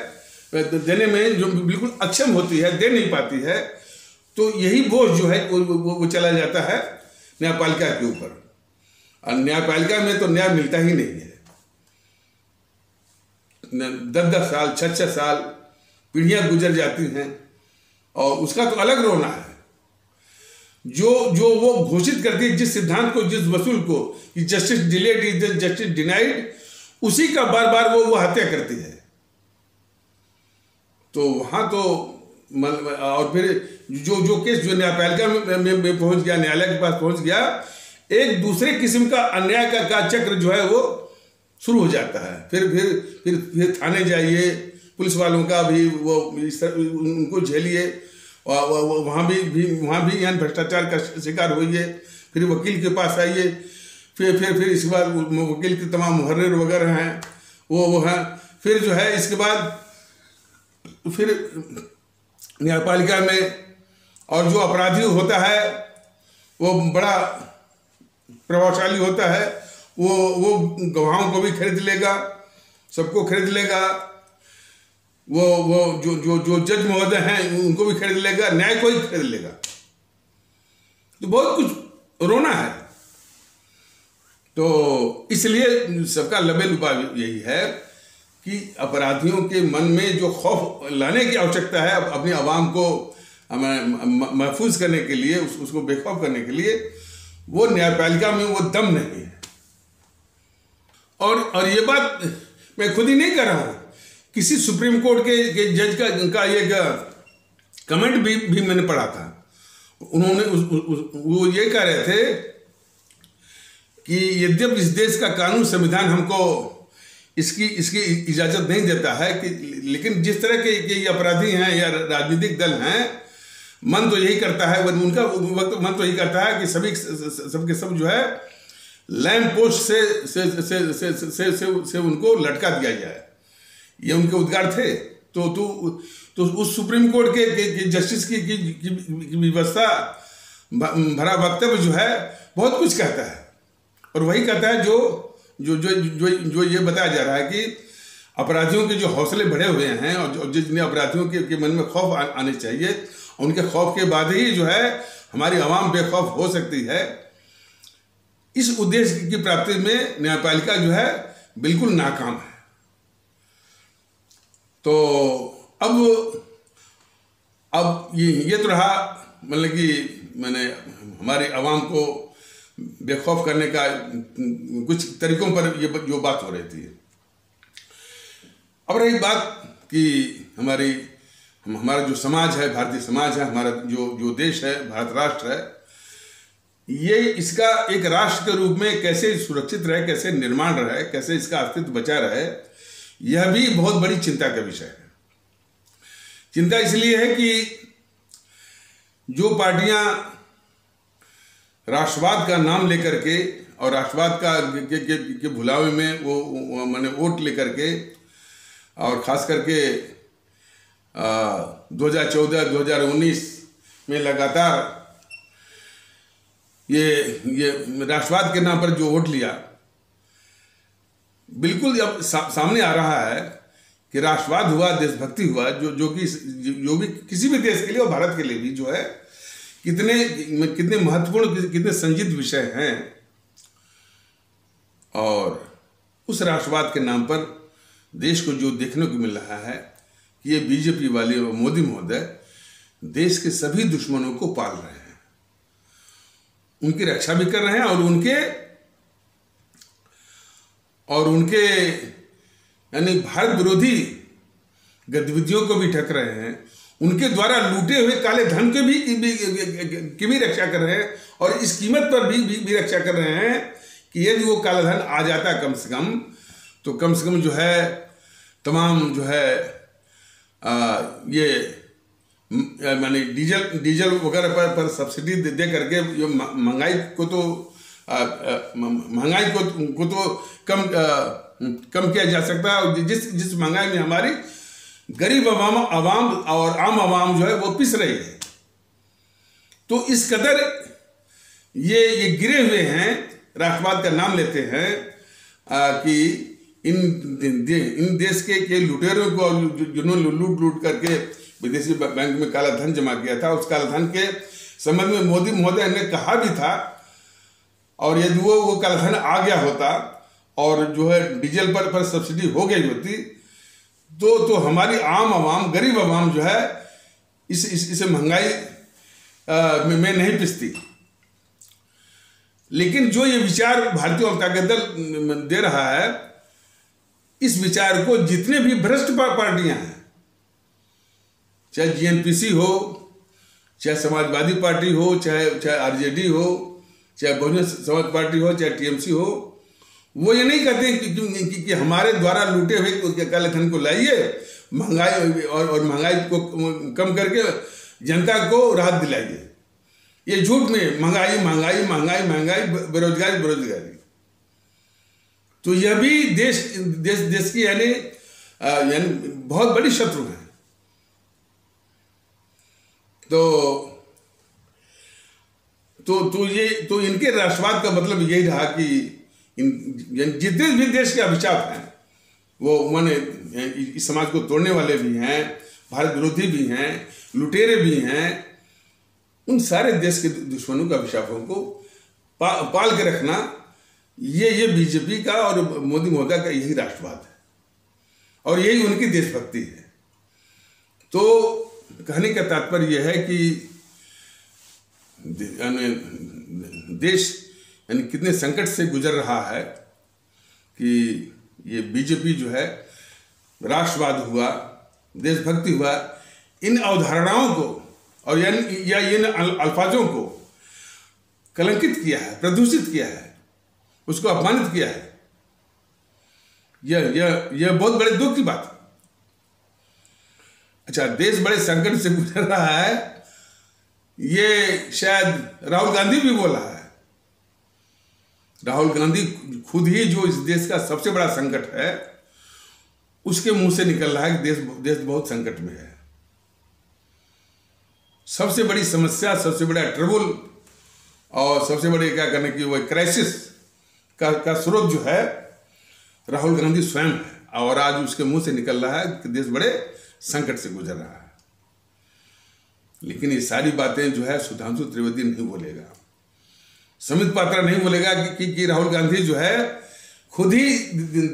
A: देने में जो बिल्कुल अक्षम होती है, दे नहीं पाती है, तो यही बोझ जो है वो चला जाता है न्यायपालिका के ऊपर। और न्यायपालिका में तो न्याय मिलता ही नहीं है। 10-10 साल 6-6 साल पीढ़ियां गुजर जाती हैं, और उसका तो अलग रोना है। जो वो घोषित करती है, जिस सिद्धांत को, जिस वसूल को कि justice delayed is justice denied, उसी का बार बार वो हत्या करती है। तो वहां तो और फिर जो केस जो न्यायपालिका में पहुंच गया, न्यायालय के पास पहुंच गया, एक दूसरे किस्म का अन्याय का चक्र जो है वो शुरू हो जाता है। फिर थाने जाइए, पुलिस वालों का भी वो उनको झेलिए, वहाँ भी यानी भ्रष्टाचार का शिकार होइए, फिर वकील के पास आइए, फिर इसके बाद वकील के तमाम मुहर्रिर वगैरह हैं वो हैं, फिर जो है इसके बाद फिर न्यायपालिका में और जो अपराधी होता है वो बड़ा प्रभावशाली होता है, वो गवाहों को भी खरीद लेगा, सबको खरीद लेगा, वो जो जज महोदय हैं उनको भी खरीद लेगा, न्याय को ही खरीद लेगा। तो बहुत कुछ रोना है। तो इसलिए सबका लबेल उपाय यही है कि अपराधियों के मन में जो खौफ लाने की आवश्यकता है अपनी आवाम को महफूज करने के लिए, उसको बेखौफ करने के लिए, वो न्यायपालिका में वो दम नहीं है। और ये बात मैं खुद ही नहीं कर रहा हूँ, किसी सुप्रीम कोर्ट के जज का ये कमेंट भी मैंने पढ़ा था। उन्होंने वो ये कह रहे थे कि यद्यपि इस देश का कानून संविधान हमको इसकी इजाजत नहीं देता है कि, लेकिन जिस तरह के अपराधी हैं या राजनीतिक दल हैं, मन तो यही करता है, उनका वक्त मन तो यही करता है कि सबके सब जो है लैंप पोस्ट से उनको लटका दिया जाए। ये उनके उद्गार थे। तो उस सुप्रीम कोर्ट के जस्टिस की व्यवस्था भरा वक्तव्य जो है बहुत कुछ कहता है, और वही कहता है जो ये बताया जा रहा है कि अपराधियों के जो हौसले बढ़े हुए हैं और जितने अपराधियों के मन में खौफ आने चाहिए, उनके खौफ के बाद ही जो है हमारी आवाम बेखौफ हो सकती है। इस उद्देश्य की प्राप्ति में न्यायपालिका जो है बिल्कुल नाकाम है। तो अब ये तो रहा, मतलब कि मैंने हमारी आवाम को बेखौफ करने का कुछ तरीकों पर ये जो बात हो रही थी। अब रही बात कि हमारा जो समाज है, भारतीय समाज है, हमारा जो देश है, भारत राष्ट्र है, ये इसका एक राष्ट्र के रूप में कैसे सुरक्षित रहे, कैसे निर्माण रहे, कैसे इसका अस्तित्व बचा रहे, यह भी बहुत बड़ी चिंता का विषय है। चिंता इसलिए है कि जो पार्टियां राष्ट्रवाद का नाम लेकर के और राष्ट्रवाद के भुलावे में वो माने वोट लेकर के, और खास करके 2014-2019 में लगातार ये राष्ट्रवाद के नाम पर जो वोट लिया, बिल्कुल अब सामने आ रहा है कि राष्ट्रवाद हुआ, देशभक्ति हुआ, जो भी किसी भी देश के लिए और भारत के लिए भी जो है कितने महत्वपूर्ण, कितने संजीद विषय हैं। और उस राष्ट्रवाद के नाम पर देश को जो देखने को मिल रहा है कि ये बीजेपी वाले और मोदी महोदय देश के सभी दुश्मनों को पाल रहे हैं, उनकी रक्षा भी कर रहे हैं, और उनके यानी भारत विरोधी गतिविधियों को भी ठक रहे हैं, उनके द्वारा लूटे हुए काले धन के भी रक्षा कर रहे हैं, और इस कीमत पर भी रक्षा कर रहे हैं कि यदि वो काला धन आ जाता कम से कम जो है तमाम जो है ये माने डीजल वगैरह पर सब्सिडी दे करके जो महंगाई को तो कम किया जा सकता है। और जिस महंगाई में हमारी गरीब आवाम और आम आवाम जो है वो पिस रही है, तो इस कदर ये गिरे हुए हैं, राष्ट्रवाद का नाम लेते हैं कि इन देश के लुटेरों को, जिन्होंने लूट करके विदेशी बैंक में काला धन जमा किया था, उस काला धन के संबंध में मोदी महोदय ने कहा भी था, और यदि वो काला धन आ गया होता और जो है डीजल पर सब्सिडी हो गई होती, तो हमारी आम आवाम, गरीब आवाम जो है इसे महंगाई में नहीं पिसती। लेकिन जो ये विचार भारतीय जनता दल दे रहा है, इस विचार को जितने भी भ्रष्ट पार्टियां हैं चाहे जीएनपीसी हो, चाहे समाजवादी पार्टी हो, चाहे आरजेडी हो, चाहे बहुजन समाज पार्टी हो, चाहे टीएमसी हो, वो ये नहीं कहते कि हमारे द्वारा लूटे हुए कालेधन को लाइए, महंगाई और महंगाई को कम करके जनता को राहत दिलाइए। ये झूठ में महंगाई महंगाई महंगाई महंगाई, बेरोजगारी बेरोजगारी। तो यह भी देश की यानी बहुत बड़ी शत्रु है। तो इनके राष्ट्रवाद का मतलब यही रहा कि जितने भी देश के अभिशाप हैं वो माने इस समाज को तोड़ने वाले भी हैं, भारत विरोधी भी हैं, लुटेरे भी हैं, उन सारे देश के दुश्मनों के अभिशापों को पाल के रखना, ये बीजेपी का और मोदी महोदय का यही राष्ट्रवाद है और यही उनकी देशभक्ति है। तो कहने का तात्पर्य यह है कि देश यानी कितने संकट से गुजर रहा है कि ये बीजेपी जो है राष्ट्रवाद हुआ, देशभक्ति हुआ, इन अवधारणाओं को और या इन अल्फाजों को कलंकित किया है, प्रदूषित किया है, उसको अपमानित किया है। यह बहुत बड़े दुख की बात है। अच्छा, देश बड़े संकट से गुजर रहा है, ये शायद राहुल गांधी भी बोल रहा है। राहुल गांधी खुद ही जो इस देश का सबसे बड़ा संकट है, उसके मुंह से निकल रहा है कि देश बहुत संकट में है। सबसे बड़ी समस्या, सबसे बड़ा ट्रबल और सबसे बड़े क्या करने की वो क्राइसिस का स्रोत जो है राहुल गांधी स्वयं है और आज उसके मुंह से निकल रहा है कि देश बड़े संकट से गुजर रहा है। लेकिन ये सारी बातें जो है सुधांशु त्रिवेदी नहीं बोलेगा, समित पात्रा नहीं बोलेगा कि राहुल गांधी जो है खुद ही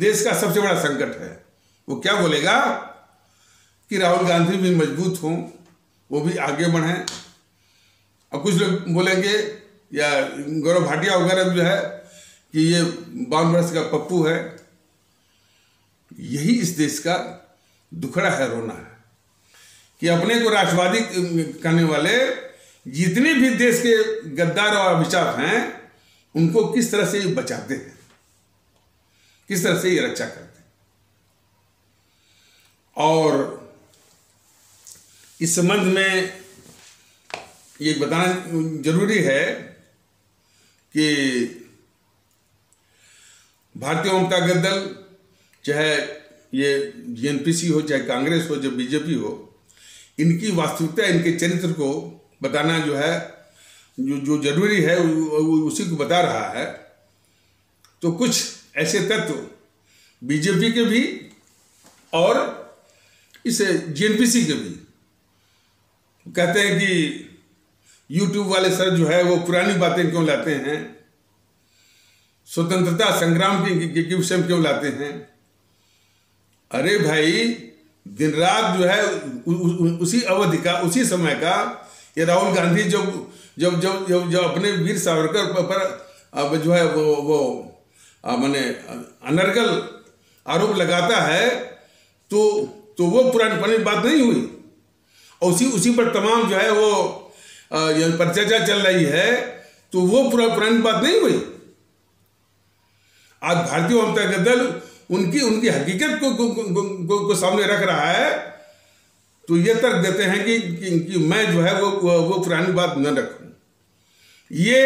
A: देश का सबसे बड़ा संकट है। वो क्या बोलेगा कि राहुल गांधी भी मजबूत हों, वो भी आगे बढ़ें। अब कुछ लोग बोलेंगे या गौरव भाटिया वगैरह जो है कि ये 52 वर्ष का पप्पू है। यही इस देश का दुखड़ा है, रोना है कि अपने को राष्ट्रवादी कहने वाले जितने भी देश के गद्दार और अभिशाप हैं उनको किस तरह से ये बचाते हैं, किस तरह से ये रक्षा करते हैं। और इस संबंध में ये बताना जरूरी है कि भारतीय जनता दल, चाहे ये जीएनपीसी हो, चाहे कांग्रेस हो, चाहे बीजेपी हो, इनकी वास्तविकता, इनके चरित्र को बताना जो है जो जरूरी है उसी को बता रहा है। तो कुछ ऐसे तत्व बीजेपी के भी और इस जीएनपीसी के भी कहते हैं कि यूट्यूब वाले सर जो है वो पुरानी बातें क्यों लाते हैं, स्वतंत्रता संग्राम के विषय में क्यों लाते हैं। अरे भाई, दिन रात जो है उसी अवधि का, उसी समय का ये राहुल गांधी जब अपने वीर सावरकर पर अब जो है वो माने अनर्गल आरोप लगाता है तो वो पुरानी बात नहीं हुई। और उसी पर तमाम जो है वो पर चर्चा चल रही है, तो वो पुरानी बात नहीं हुई। आज भारतीय जनता दल उनकी हकीकत को सामने रख रहा है, तो ये तर्क देते हैं कि मैं जो है वो पुरानी बात न रखूं। ये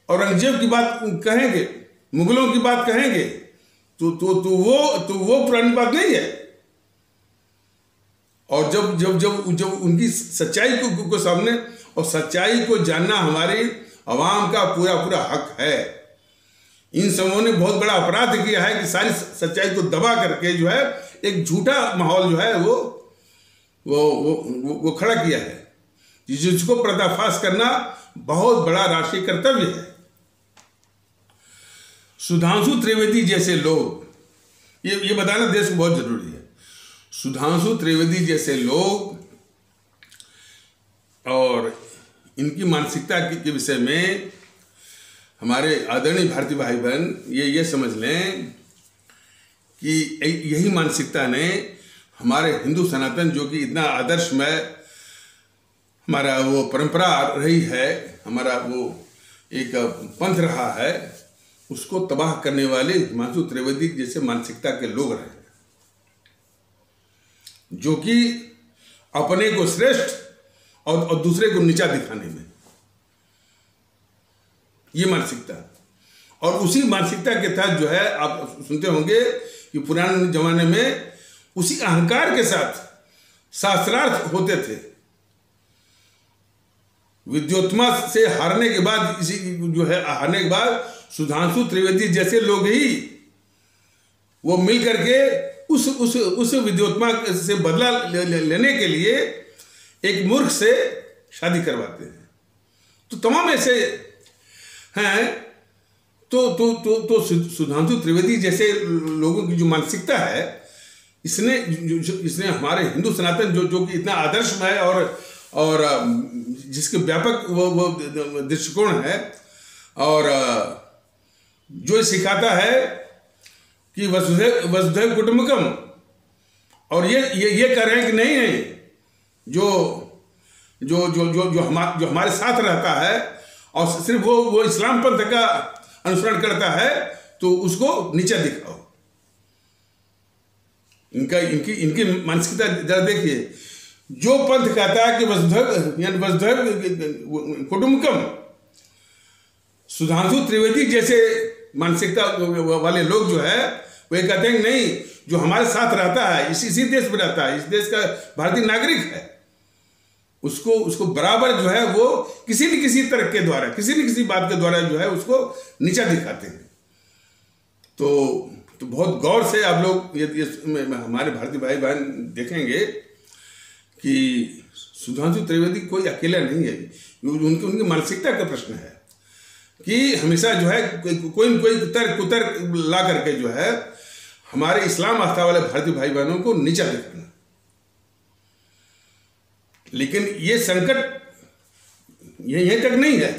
A: औरंगजेब की बात कहेंगे, मुगलों की बात कहेंगे, तो वो पुरानी बात नहीं है। और जब उनकी सच्चाई को सामने, और सच्चाई को जानना हमारी आवाम का पूरा हक है। इन समूहों ने बहुत बड़ा अपराध किया है कि सारी सच्चाई को दबा करके जो है एक झूठा माहौल जो है वो खड़ा किया है, जिसको पर्दाफाश करना बहुत बड़ा राष्ट्रीय कर्तव्य है। सुधांशु त्रिवेदी जैसे लोग, ये बताना देश को बहुत जरूरी है। सुधांशु त्रिवेदी जैसे लोग और इनकी मानसिकता के विषय में हमारे आदरणीय भारतीय भाई बहन ये समझ लें कि यही मानसिकता ने हमारे हिंदू सनातन, जो कि इतना आदर्शमय हमारा वो परंपरा रही है, हमारा वो एक पंथ रहा है, उसको तबाह करने वाले हिमांशु त्रिवेदी जैसे मानसिकता के लोग रहे हैं, जो कि अपने को श्रेष्ठ और दूसरे को नीचा दिखाने में, ये मानसिकता। और उसी मानसिकता के तहत जो है आप सुनते होंगे कि पुराने जमाने में उसी अहंकार के साथ शास्त्रार्थ होते थे। विद्योत्मा से हारने के बाद, इसी जो है हारने के बाद सुधांशु त्रिवेदी जैसे लोग ही वो मिल करके उस विद्योत्मा से बदला लेने के लिए एक मूर्ख से शादी करवाते हैं। तो तमाम ऐसे हैं। तो सुधांशु त्रिवेदी जैसे लोगों की जो मानसिकता है, इसने हमारे हिंदू सनातन जो कि इतना आदर्श है और जिसके व्यापक वो दृष्टिकोण है, और जो सिखाता है कि वसुधैव कुटुंबकम, और ये कह रहे हैं कि नहीं है, जो हमारे साथ रहता है और सिर्फ वो इस्लाम पंथ का अनुसरण करता है, तो उसको नीचे दिखाओ। इनकी मानसिकता जरा देखिए। जो पंथ कहता है कि वसुधैव कुटुंबकम, सुधांशु त्रिवेदी जैसे मानसिकता वाले लोग जो है वो ये कहते हैं कि नहीं, जो हमारे साथ रहता है, इसी देश में रहता है, इस देश का भारतीय नागरिक है, उसको बराबर जो है वो किसी न किसी तरह के द्वारा, किसी न किसी बात के द्वारा जो है उसको नीचा दिखाते हैं। तो बहुत गौर से आप लोग ये हमारे भारतीय भाई बहन देखेंगे कि सुधांशु त्रिवेदी कोई अकेला नहीं है। उनकी मानसिकता का प्रश्न है कि हमेशा जो है कोई न कोई तर्क ला करके जो है हमारे इस्लाम आस्था वाले भारतीय भाई बहनों को नीचा दिखाना। लेकिन ये संकट यहीं तक नहीं है।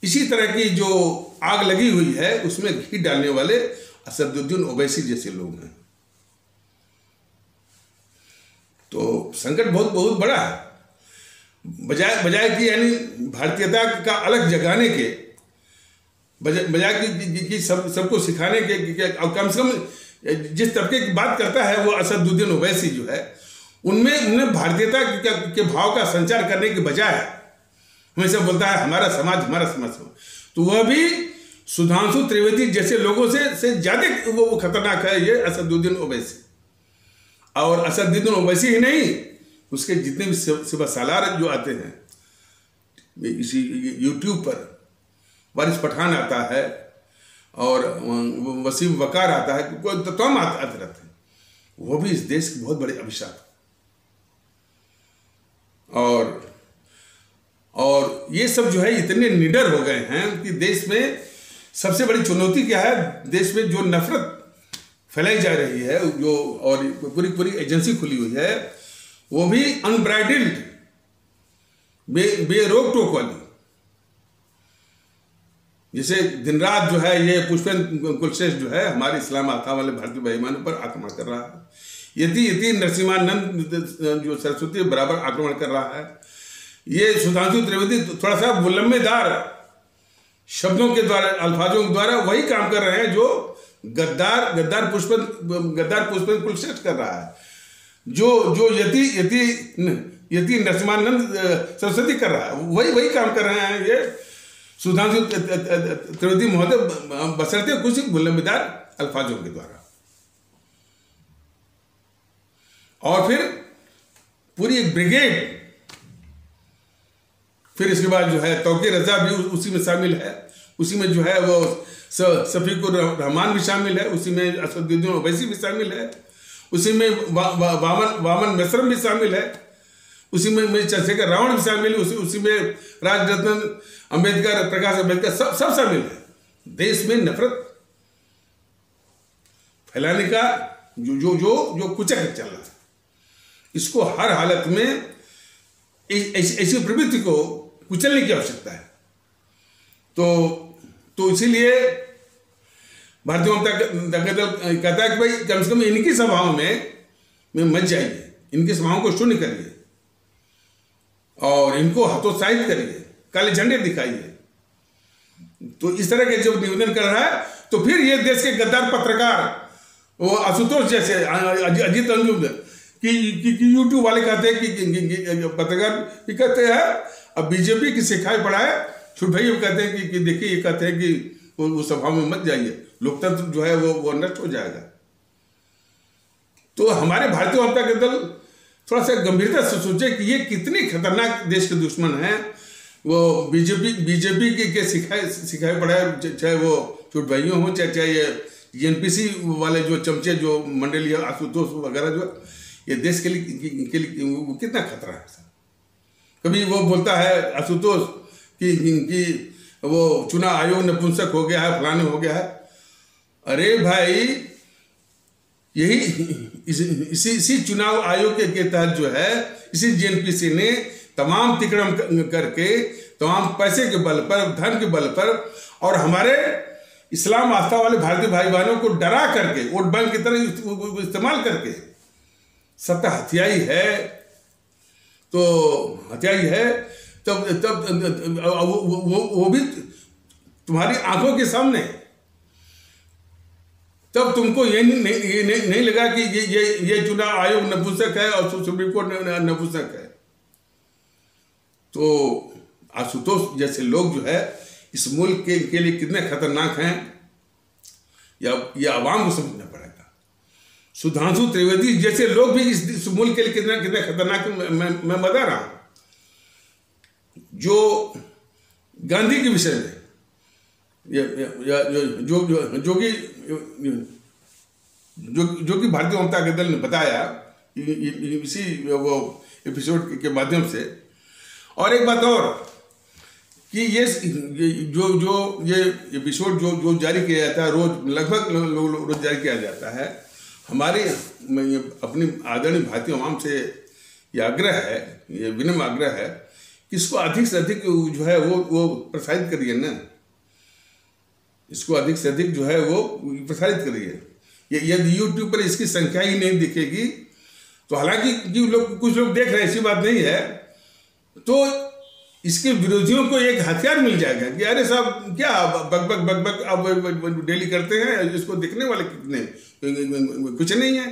A: इसी तरह की जो आग लगी हुई है उसमें घी डालने वाले असदुद्दीन ओवैसी जैसे लोग हैं। तो संकट बहुत बड़ा है। बजाय कि यानी भारतीयता का अलग जगाने के, बजाय कि सबको सिखाने के, और कम से कम जिस तबके की बात करता है वो असदुद्दीन ओवैसी जो है, उनमें भारतीयता के भाव का संचार करने के बजाय हमेशा बोलता है हमारा समाज। तो वह भी सुधांशु त्रिवेदी जैसे लोगों से ज्यादा वो खतरनाक है ये असदुद्दीन ओवैसी। और असदुद्दीन ओवैसी ही नहीं, उसके जितने भी सिवा सालार जो आते हैं इसी यूट्यूब पर, वारिस पठान आता है और वसीम वकार आता है, तमाम आते रहते हैं। वो भी इस देश के बहुत बड़े अभिशाप। और ये सब जो है इतने निडर हो गए हैं कि देश में सबसे बड़ी चुनौती क्या है, देश में जो नफरत फैलाई जा रही है, जो और पूरी एजेंसी खुली हुई है, वो भी अनब्राइडल्ड, बेरोक टोक वाली। जैसे दिन रात जो है ये पुष्पेंद्र कुलश्रेष्ठ जो है हमारे इस्लाम आस्था वाले भारतीय भाई बहनों पर आक्रमण कर रहा है। यति नरसिम्हानंद जो सरस्वती बराबर आक्रमण कर रहा है। ये सुधांशु त्रिवेदी थोड़ा सा मुलम्मेदार शब्दों के द्वारा, अल्फाजों के द्वारा वही काम कर रहे हैं जो गद्दार पुष्पेंद्र कुलश्रेष्ठ कर रहा है, जो यति नरसिम्हानंद सरस्वती कर रहा है, वही काम कर रहे हैं ये सुधांशु त्रिवेदी महोदय, बशर्ते कुछ मुलम्मेदार अल्फाजों के द्वारा। और फिर पूरी एक ब्रिगेड, फिर इसके बाद जो है तौकीर रजा भी उसी में शामिल है, उसी में जो है वो शफीकुर रहमान भी शामिल है, उसी में असदुद्दीन ओवैसी भी शामिल है, उसी में वामन मेश्रम भी शामिल है, उसी में चंद्रशेखर रावण भी शामिल है, उसी में राजरत्न अम्बेडकर, प्रकाश अम्बेडकर, सब शामिल है। देश में नफरत फैलाने का जो कुचक्र चल रहा है, इसको हर हालत में ऐसी प्रवृत्ति को कुचलने की आवश्यकता है। तो इसीलिए भारतीय जनता दल कहता है कि भाई कम से कम इनकी सभाओं में मत जाइए, इनकी सभाओं को शून्य करिए। और इनको हतोत्साहित करिए, काले झंडे दिखाइए। तो इस तरह के जब निवेदन कर रहा है तो फिर ये देश के गद्दार पत्रकार वो आशुतोष जैसे अजीत अंजुम कि यूट्यूब वाले कहते हैं कि पत्रकार कहते हैं अब बीजेपी की सिखाई पढ़ाए, छोटे भाई कहते हैं कि देखिए ये कहते हैं कि वो सभा में मत जाइए, लोकतंत्र जो है वो नष्ट हो जाएगा। तो हमारे भारतीय जनता के दल थोड़ा सा गंभीरता से सोचे कि ये कितनी खतरनाक देश के दुश्मन हैं। वो बीजेपी के सिखाए पढ़ाए, चाहे वो छोटे भाइयों हों, चाहे ये एनपीसी वाले जो चमचे जो मंडलीय आशुतोष वगैरह, जो ये देश के लिए वो कितना खतरा है सर। कभी वो बोलता है आशुतोष कि वो चुनाव आयोग नपुंसक हो गया है, फलाने हो गया है। अरे भाई यही इसी चुनाव आयोग के तहत जो है इसी जेएनपीसी ने तमाम तिकड़म करके, तमाम पैसे के बल पर, धन के बल पर और हमारे इस्लाम आस्था वाले भारतीय भाई बहनों को डरा करके, वोट बैंक की तरह इस्तेमाल करके सत्ता हथियाई है। तो हथियाई है तब वो भी तुम्हारी आंखों के सामने। तब तुमको ये नहीं लगा कि ये चुनाव आयोग नपुंसक है और सुप्रीम कोर्ट नपुंसक है। तो आशुतोष जैसे लोग जो है इस मुल्क के लिए कितने खतरनाक हैं, या आवाम को समझना पड़ेगा। सुधांशु त्रिवेदी जैसे लोग भी इस मुल्क के लिए कितने खतरनाक मैं बता रहा हूं। जो गांधी के विषय में जो कि भारतीय जनता के दल ने बताया इसी वो एपिसोड के माध्यम से। और एक बात और कि ये एपिसोड जो जारी किया जाता है, रोज लगभग रोज जारी किया जाता है। हमारे अपनी आदरणीय भारतीय आवाम से ये आग्रह है, ये विनम्र आग्रह है कि इसको अधिक से अधिक जो है वो प्रसारित करिए ना, इसको अधिक से अधिक जो है वो प्रसारित करिए। यदि यूट्यूब पर इसकी संख्या ही नहीं दिखेगी तो, हालांकि कुछ लोग देख रहे हैं, ऐसी बात नहीं है, तो इसके विरोधियों को एक हथियार मिल जाएगा कि अरे साहब क्या बक अब डेली करते हैं, इसको दिखने वाले कितने, कुछ नहीं है।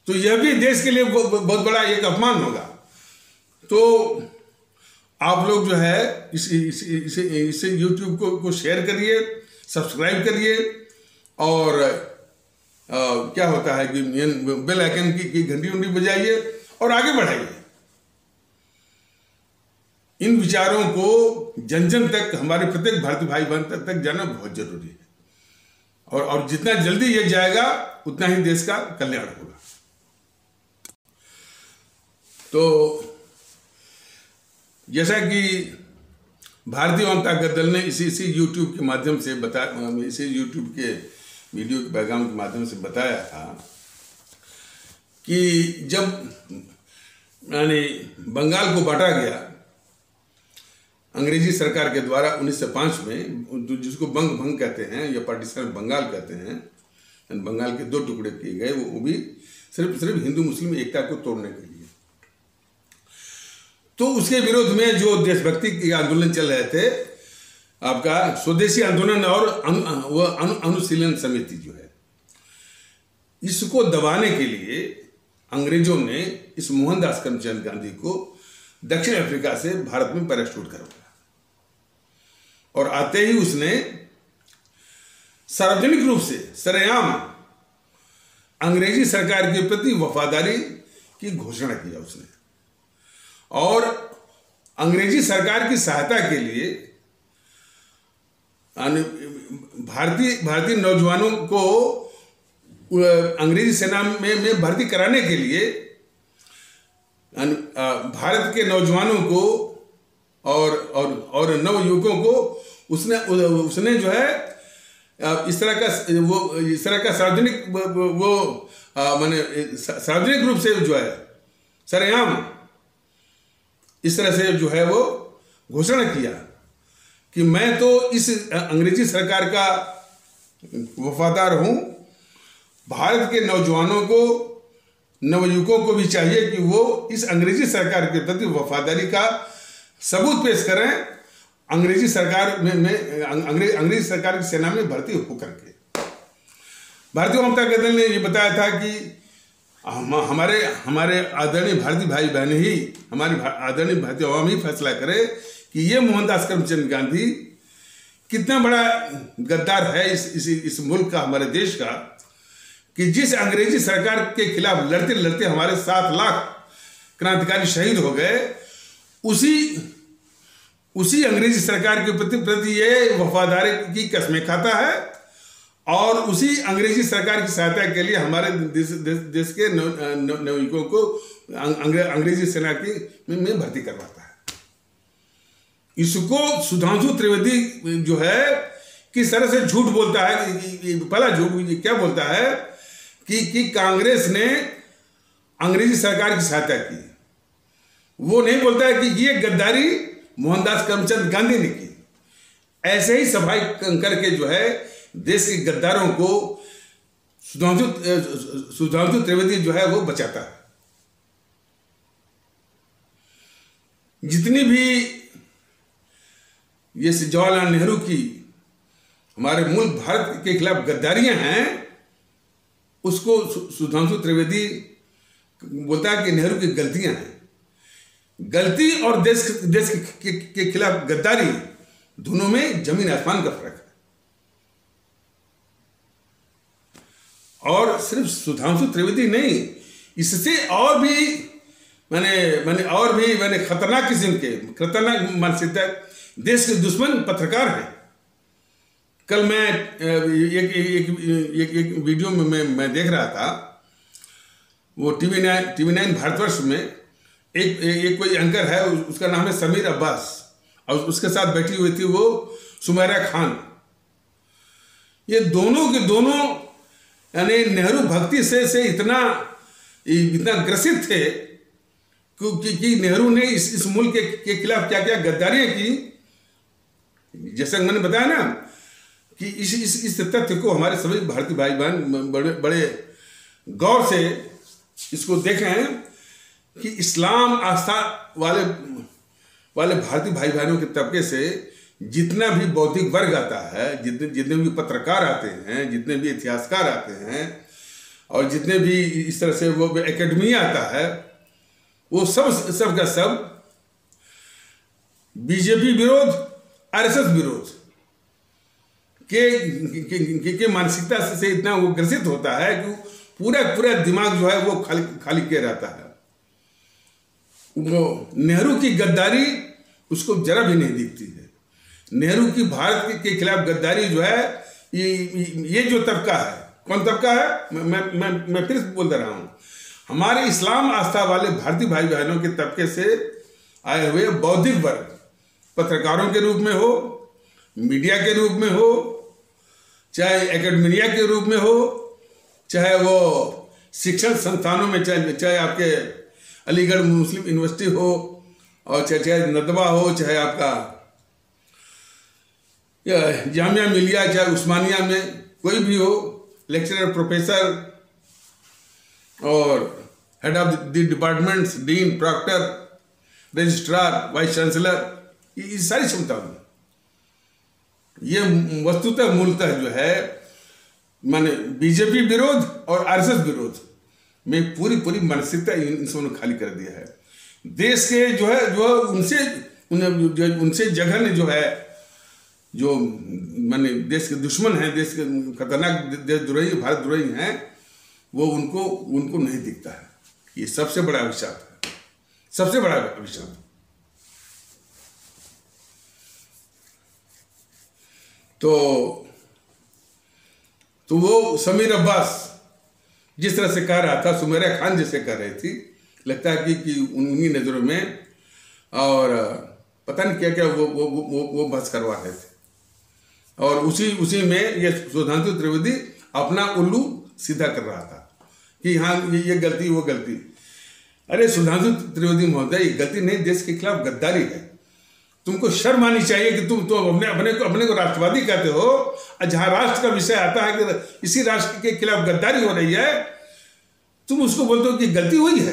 A: तो यह भी देश के लिए बहुत बड़ा एक अपमान होगा। तो आप लोग जो है इसे यूट्यूब को शेयर करिए, सब्सक्राइब करिए और क्या होता है कि बेल आइकन की घंटी बजाइए और आगे बढ़ाइए। इन विचारों को जन जन तक, हमारे प्रत्येक भारतीय भाई बहन तक जाना बहुत जरूरी है। और जितना जल्दी ये जाएगा उतना ही देश का कल्याण होगा। तो जैसा कि भारतीय जनता दल ने इसी यूट्यूब के माध्यम से इसी यूट्यूब के वीडियो के पैगाम के माध्यम से बताया था कि जब यानी बंगाल को बांटा गया अंग्रेजी सरकार के द्वारा 1905 में, जिसको बंग भंग कहते हैं या पार्टीशन बंगाल कहते हैं, बंगाल के 2 टुकड़े किए गए, वो भी सिर्फ हिंदू मुस्लिम एकता को तोड़ने के लिए। तो उसके विरोध में जो देशभक्ति के आंदोलन चल रहे थे, आपका स्वदेशी आंदोलन और अनुशीलन समिति जो है, इसको दबाने के लिए अंग्रेजों ने इस मोहनदास करमचंद गांधी को दक्षिण अफ्रीका से भारत में पैराशूट करवाया और आते ही उसने सार्वजनिक रूप से सरेआम अंग्रेजी सरकार के प्रति वफादारी की घोषणा किया उसने। और अंग्रेजी सरकार की सहायता के लिए भारतीय नौजवानों को अंग्रेजी सेना में भर्ती कराने के लिए भारत के नौजवानों को और नवयुवकों को उसने जो है इस तरह का सार्वजनिक माने सार्वजनिक रूप से जो है सरेआम इस तरह से जो है वो घोषणा किया कि मैं तो इस अंग्रेजी सरकार का वफादार हूं, भारत के नौजवानों को नवयुवकों को भी चाहिए कि वो इस अंग्रेजी सरकार के प्रति वफादारी का सबूत पेश करें, अंग्रेजी सरकार अंग्रेजी सरकार की सेना में भर्ती होकर के। भारतीय जनता दल ने ये बताया था कि हमारे आदरणीय भारतीय भाई बहन ही, हमारी आदरणीय भारतीय अवाम ही फैसला करे कि ये मोहनदास करमचंद गांधी कितना बड़ा गद्दार है इस मुल्क का, हमारे देश का, कि जिस अंग्रेजी सरकार के खिलाफ लड़ते लड़ते हमारे 7 लाख क्रांतिकारी शहीद हो गए, उसी अंग्रेजी सरकार के प्रति ये वफादारी की कस्में खाता है और उसी अंग्रेजी सरकार की सहायता के लिए हमारे देश के नवयुवकों को अंग्रेजी सेना में भर्ती करवाता है। इसको सुधांशु त्रिवेदी जो है किस तरह से झूठ बोलता है, पहला झूठ क्या बोलता है कि कांग्रेस ने अंग्रेजी सरकार की सहायता की। वो नहीं बोलता है कि ये गद्दारी मोहनदास करमचंद गांधी ने की। ऐसे ही सफाई करके जो है देश के गद्दारों को सुधांशु त्रिवेदी जो है वो बचाता है। जितनी भी ये जवाहरलाल नेहरू की हमारे मुल्क भारत के खिलाफ गद्दारियां हैं, उसको सुधांशु त्रिवेदी बोलता है कि नेहरू की गलतियां हैं। गलती और देश के खिलाफ गद्दारी दोनों में जमीन आसमान का फर्क है। और सिर्फ सुधांशु त्रिवेदी नहीं, इससे और भी मैंने खतरनाक किस्म के, खतरनाक मानसिकता देश के दुश्मन पत्रकार हैं। कल मैं एक वीडियो में मैं देख रहा था, वो TV9 भारतवर्ष में एक कोई एंकर है, उसका नाम है समीर अब्बास, और उसके साथ बैठी हुई थी वो सुमेरा खान। ये दोनों के दोनों यानी नेहरू भक्ति से इतना ग्रसित थे कि नेहरू ने इस मुल्क के खिलाफ क्या क्या गद्दारियां की। जैसा मैंने बताया ना कि इस तथ्य को हमारे सभी भारतीय भाई बहन बड़े गौर से इसको देखें कि इस्लाम आस्था वाले भारतीय भाई बहनों के तबके से जितना भी बौद्धिक वर्ग आता है, जितने भी पत्रकार आते हैं, जितने भी इतिहासकार आते हैं, और जितने भी इस तरह से वो एकेडमिया आता है, वो सब का सब बीजेपी विरोध, आरएसएस विरोध के मानसिकता से इतना वो ग्रसित होता है कि पूरा दिमाग जो है वो खाली किया रहता है। वो नेहरू की गद्दारी उसको जरा भी नहीं दिखती है। नेहरू की भारत के खिलाफ गद्दारी जो है, ये जो तबका है, कौन तबका है, मैं फिर बोल रहा हूं, हमारे इस्लाम आस्था वाले भारतीय भाई बहनों के तबके से आए हुए बौद्धिक वर्ग, पत्रकारों के रूप में हो, मीडिया के रूप में हो, चाहे एकेडमिया के रूप में हो, चाहे वो शिक्षण संस्थानों में, चाहे आपके अलीगढ़ मुस्लिम यूनिवर्सिटी हो, और चाहे नदवा हो, चाहे आपका जामिया मिलिया, चाहे उस्मानिया में कोई भी हो, लेक्चरर, प्रोफेसर और head of the departments, dean, proctor, registrar, vice chancellor, ये सारी क्षमताओं, ये वस्तुतः मूलतः जो है माने बीजेपी विरोध और आरएसएस विरोध में पूरी मानसिकता इन सबों ने खाली कर दिया है। देश के जो है उनसे जगह ने जो है, जो माने देश के दुश्मन हैं, देश के खतरनाक देशद्रोही, भारत द्रोही हैं, वो उनको नहीं दिखता है। ये सबसे बड़ा अभिशाप है, सबसे बड़ा अभिशाप। तो वो समीर अब्बास जिस तरह से कह रहा था, सुमेरा खान जैसे कह रही थी, लगता है कि उन्हीं नजरों में, और पता नहीं क्या क्या वो बहस करवा रहे थे, और उसी में ये सुधांशु त्रिवेदी अपना उल्लू सीधा कर रहा था कि हाँ ये गलती, वो गलती। अरे सुधांशु त्रिवेदी महोदय, ये गलती नहीं, देश के खिलाफ गद्दारी है। तुमको शर्म आनी चाहिए कि तुम तो अपने को राष्ट्रवादी कहते हो, और जहां राष्ट्र का विषय आता है कि इसी राष्ट्र के खिलाफ गद्दारी हो रही है, तुम उसको बोलते हो कि गलती हुई है।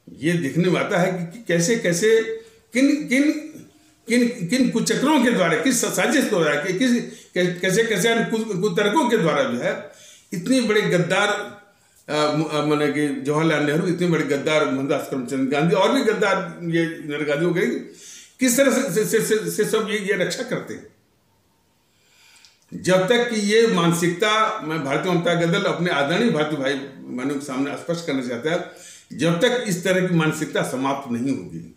A: ये देखने में आता है कि कैसे कैसे किन किन किन किन कुचक्रों के द्वारा, किस साजिश के द्वारा, कैसे कैसे कुतर्कों के द्वारा जो है इतनी बड़े गद्दार माने कि जवाहरलाल नेहरू, इतने बड़े गद्दार मोहनदास करमचंद गांधी और भी गद्दार ये इंदिरा गांधी हो गई, किस तरह से सब ये रक्षा करते हैं। जब तक कि ये मानसिकता, मैं भारतीय जनता दल अपने आदरणीय भारतीय भाई बहनों के सामने स्पष्ट करना चाहता है, जब तक इस तरह की मानसिकता समाप्त नहीं होगी,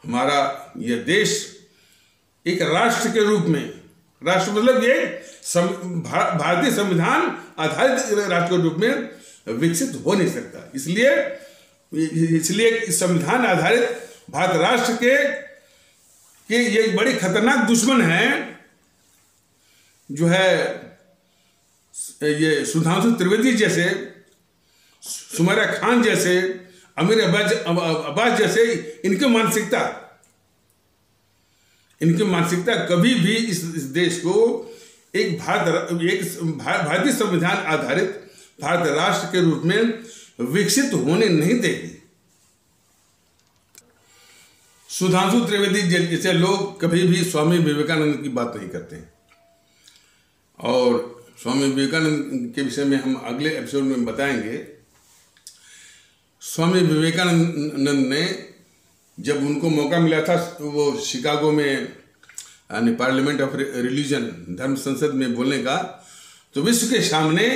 A: हमारा यह देश एक राष्ट्र के रूप में, राष्ट्र मतलब ये भारतीय संविधान आधारित राष्ट्र के रूप में विकसित हो नहीं सकता। इसलिए संविधान आधारित भारत राष्ट्र के ये बड़े खतरनाक दुश्मन हैं, जो है ये सुधांशु त्रिवेदी जैसे, सुमेरा खान जैसे, अमीर अब्बास जैसे, इनकी मानसिकता कभी भी इस देश को एक भारतीय संविधान आधारित भारत राष्ट्र के रूप में विकसित होने नहीं देगी। सुधांशु त्रिवेदी जैसे लोग कभी भी स्वामी विवेकानंद की बात नहीं करते हैं, और स्वामी विवेकानंद के विषय में हम अगले एपिसोड में बताएंगे। स्वामी विवेकानंद ने जब उनको मौका मिला था वो शिकागो में यानी पार्लियामेंट ऑफ रिलीजन, धर्म संसद में बोलने का, तो विश्व के सामने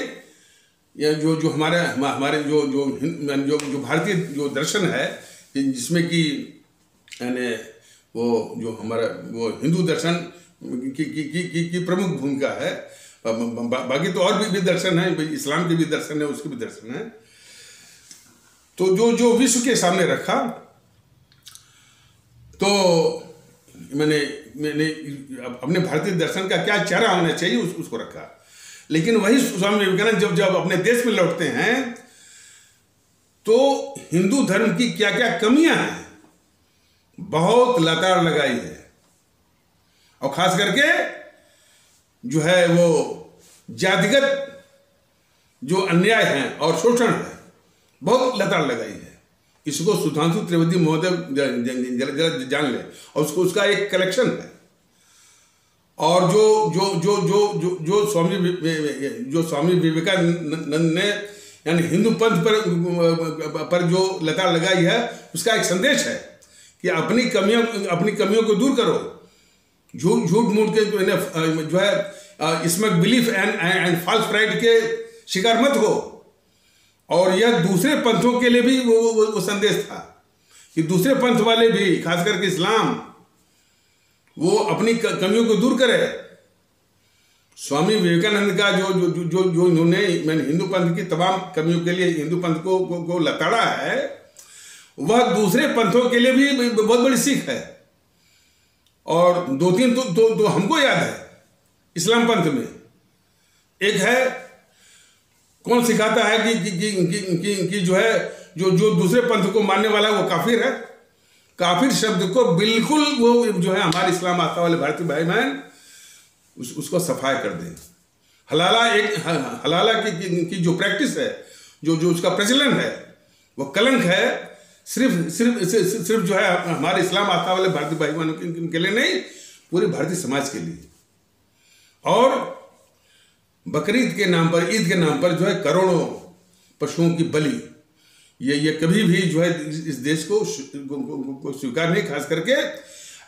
A: या जो हमारे जो भारतीय जो दर्शन है, जिसमें कि यानी वो जो हमारा वो हिंदू दर्शन की प्रमुख भूमिका है, बाकी तो और भी दर्शन है, इस्लाम के भी दर्शन है, उसके भी दर्शन है, तो जो विश्व के सामने रखा, तो मैंने अपने भारतीय दर्शन का क्या चेहरा होना चाहिए उसको रखा। लेकिन वही स्वामी विवेकानंद जब अपने देश में लौटते हैं तो हिंदू धर्म की क्या क्या कमियां हैं बहुत लताड़ लगाई है, और खास करके जो है वो जातिगत जो अन्याय है और शोषण है बहुत लताड़ लगाई है। इसको सुधांशु त्रिवेदी महोदय जान ले, और उसका एक कलेक्शन है। और जो स्वामी विवेकानंद ने यानी हिंदू पंथ पर जो लताड़ लगाई है, उसका एक संदेश है कि अपनी कमियों को दूर करो, झूठ मूठ के जो है इसमें बिलीफ एंड फॉल्स प्राइड के शिकार मत हो। और यह दूसरे पंथों के लिए भी वो संदेश था कि दूसरे पंथ वाले भी, खास करके इस्लाम, वो अपनी कमियों को दूर करे। स्वामी विवेकानंद का जो इन्होंने मैंने हिंदू पंथ की तमाम कमियों के लिए हिंदू पंथ को लताड़ा है, वह दूसरे पंथों के लिए भी बहुत बड़ी सीख है। और दो तीन तो हमको याद है इस्लाम पंथ में। एक है, कौन सिखाता है कि जो है जो दूसरे पंथ को मानने वाला है वो काफिर है। काफिर शब्द को बिल्कुल वो जो है हमारे इस्लाम आस्था वाले भारतीय भाई बहन उसको सफाई कर दें। हलाला की जो प्रैक्टिस है, जो उसका प्रचलन है, वो कलंक है सिर्फ जो है हमारे इस्लाम आस्था वाले भारतीय भाई बहनों के लिए नहीं, पूरे भारतीय समाज के लिए। और बकरीद के नाम पर, ईद के नाम पर जो है करोड़ों पशुओं की बलि, ये कभी भी जो है इस देश को स्वीकार नहीं, खास करके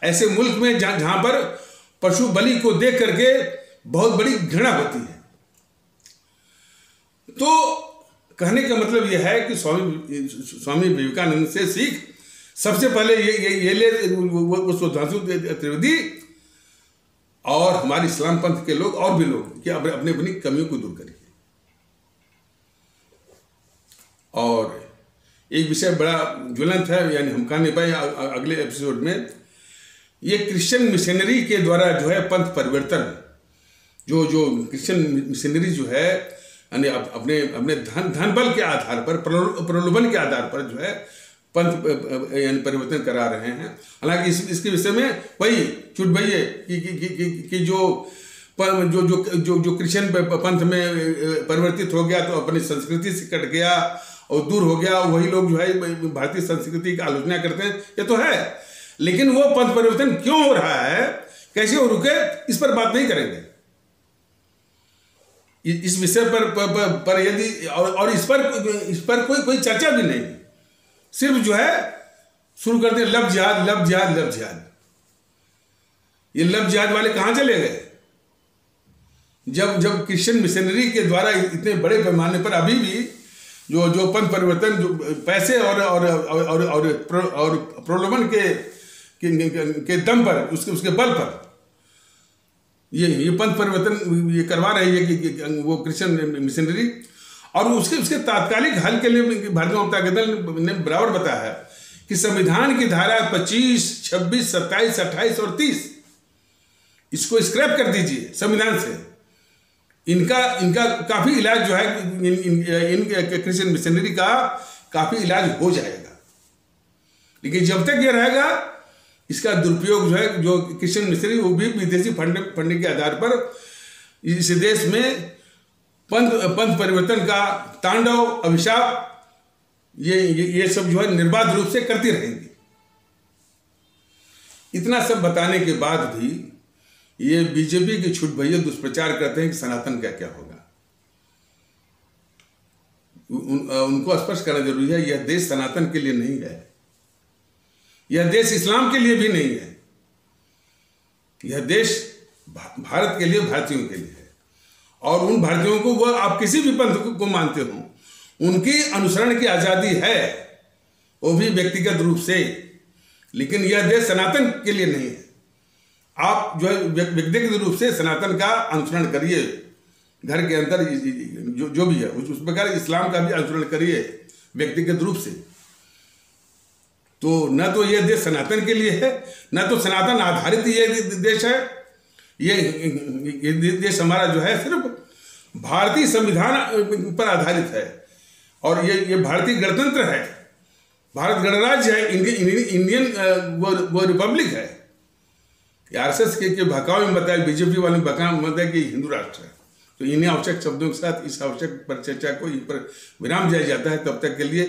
A: ऐसे मुल्क में जहां पर पशु बलि को देख करके बहुत बड़ी घृणा होती है। तो कहने का मतलब यह है कि स्वामी विवेकानंद से सीख सबसे पहले ये ले वो सुधांशु त्रिवेदी और हमारे इस्लाम पंथ के लोग और भी लोग कि अपनी अपनी कमियों को दूर करिए। और एक विषय बड़ा ज्वलंत है, यानी हम कह नहीं पाए अगले एपिसोड में, ये क्रिश्चियन मिशनरी के द्वारा जो है पंथ परिवर्तन, जो क्रिश्चियन मिशनरी जो है यानी अपने धन बल के आधार पर, प्रलोभन के आधार पर जो है पंथ यानी परिवर्तन करा रहे हैं। हालांकि इसके विषय में वही चुटभइये कि जो जो जो जो जो क्रिश्चियन पंथ में परिवर्तित हो गया तो अपनी संस्कृति से कट गया और दूर हो गया, वही लोग जो है भारतीय संस्कृति की आलोचना करते हैं, ये तो है। लेकिन वो पंथ परिवर्तन क्यों हो रहा है, कैसे वो रुके, इस पर बात नहीं करेंगे। इस विषय पर यदि और इस पर कोई चर्चा भी नहीं, सिर्फ जो है शुरू कर दे लव जिहाद, लव जिहाद, लव जिहाद। ये लव जिहाद वाले कहां चले गए? जब क्रिश्चियन मिशनरी के द्वारा इतने बड़े पैमाने पर अभी भी जो पंथ परिवर्तन, जो पैसे और प्रलोभन के दम पर, उसके बल पर ये पंथ परिवर्तन ये करवा रही है कि वो क्रिश्चियन मिशनरी, और उसके तात्कालिक हल के लिए भारतीय जनता दल ने बराबर बताया है कि संविधान की धारा 25, 26, 27, 28 और 30 इसको स्क्रैप कर दीजिए संविधान से। इनका काफी इलाज जो है इन क्रिश्चियन मिशनरी का काफी इलाज हो जाएगा। लेकिन जब तक ये रहेगा, इसका दुरुपयोग जो है, जो क्रिश्चियन मिशनरी वो भी विदेशी फंडिंग के आधार पर इस देश में पंथ परिवर्तन का तांडव, अभिशाप, ये सब जो है निर्बाध रूप से करती रहेंगी। इतना सब बताने के बाद भी ये बीजेपी के छूट भैया दुष्प्रचार करते हैं कि सनातन क्या क्या होगा। उनको स्पष्ट करना जरूरी है, यह देश सनातन के लिए नहीं है, यह देश इस्लाम के लिए भी नहीं है, यह देश भारत के लिए, भारतीयों के लिए है। और उन भारतीयों को, वह आप किसी भी पंथ को मानते हो, उनकी अनुसरण की आजादी है, वो भी व्यक्तिगत रूप से। लेकिन यह देश सनातन के लिए नहीं है। आप जो है व्यक्तिगत रूप से सनातन का अनुसरण करिए, घर के अंदर जो भी है उस प्रकार इस्लाम का भी अनुसरण करिए व्यक्तिगत रूप से। तो न तो यह देश सनातन के लिए है, न तो सनातन आधारित ये देश है। ये देश हमारा जो है सिर्फ भारतीय संविधान पर आधारित है, और ये भारतीय गणतंत्र है, भारत गणराज्य है, इंडियन वो रिपब्लिक है। आरएसएस के भकाव में बताया, बीजेपी वाले भकाव में बताया कि हिंदू राष्ट्र है। तो इन्हीं आवश्यक शब्दों के साथ इस आवश्यक पर चर्चा को इन पर विराम दिया जाता है। तब तक के लिए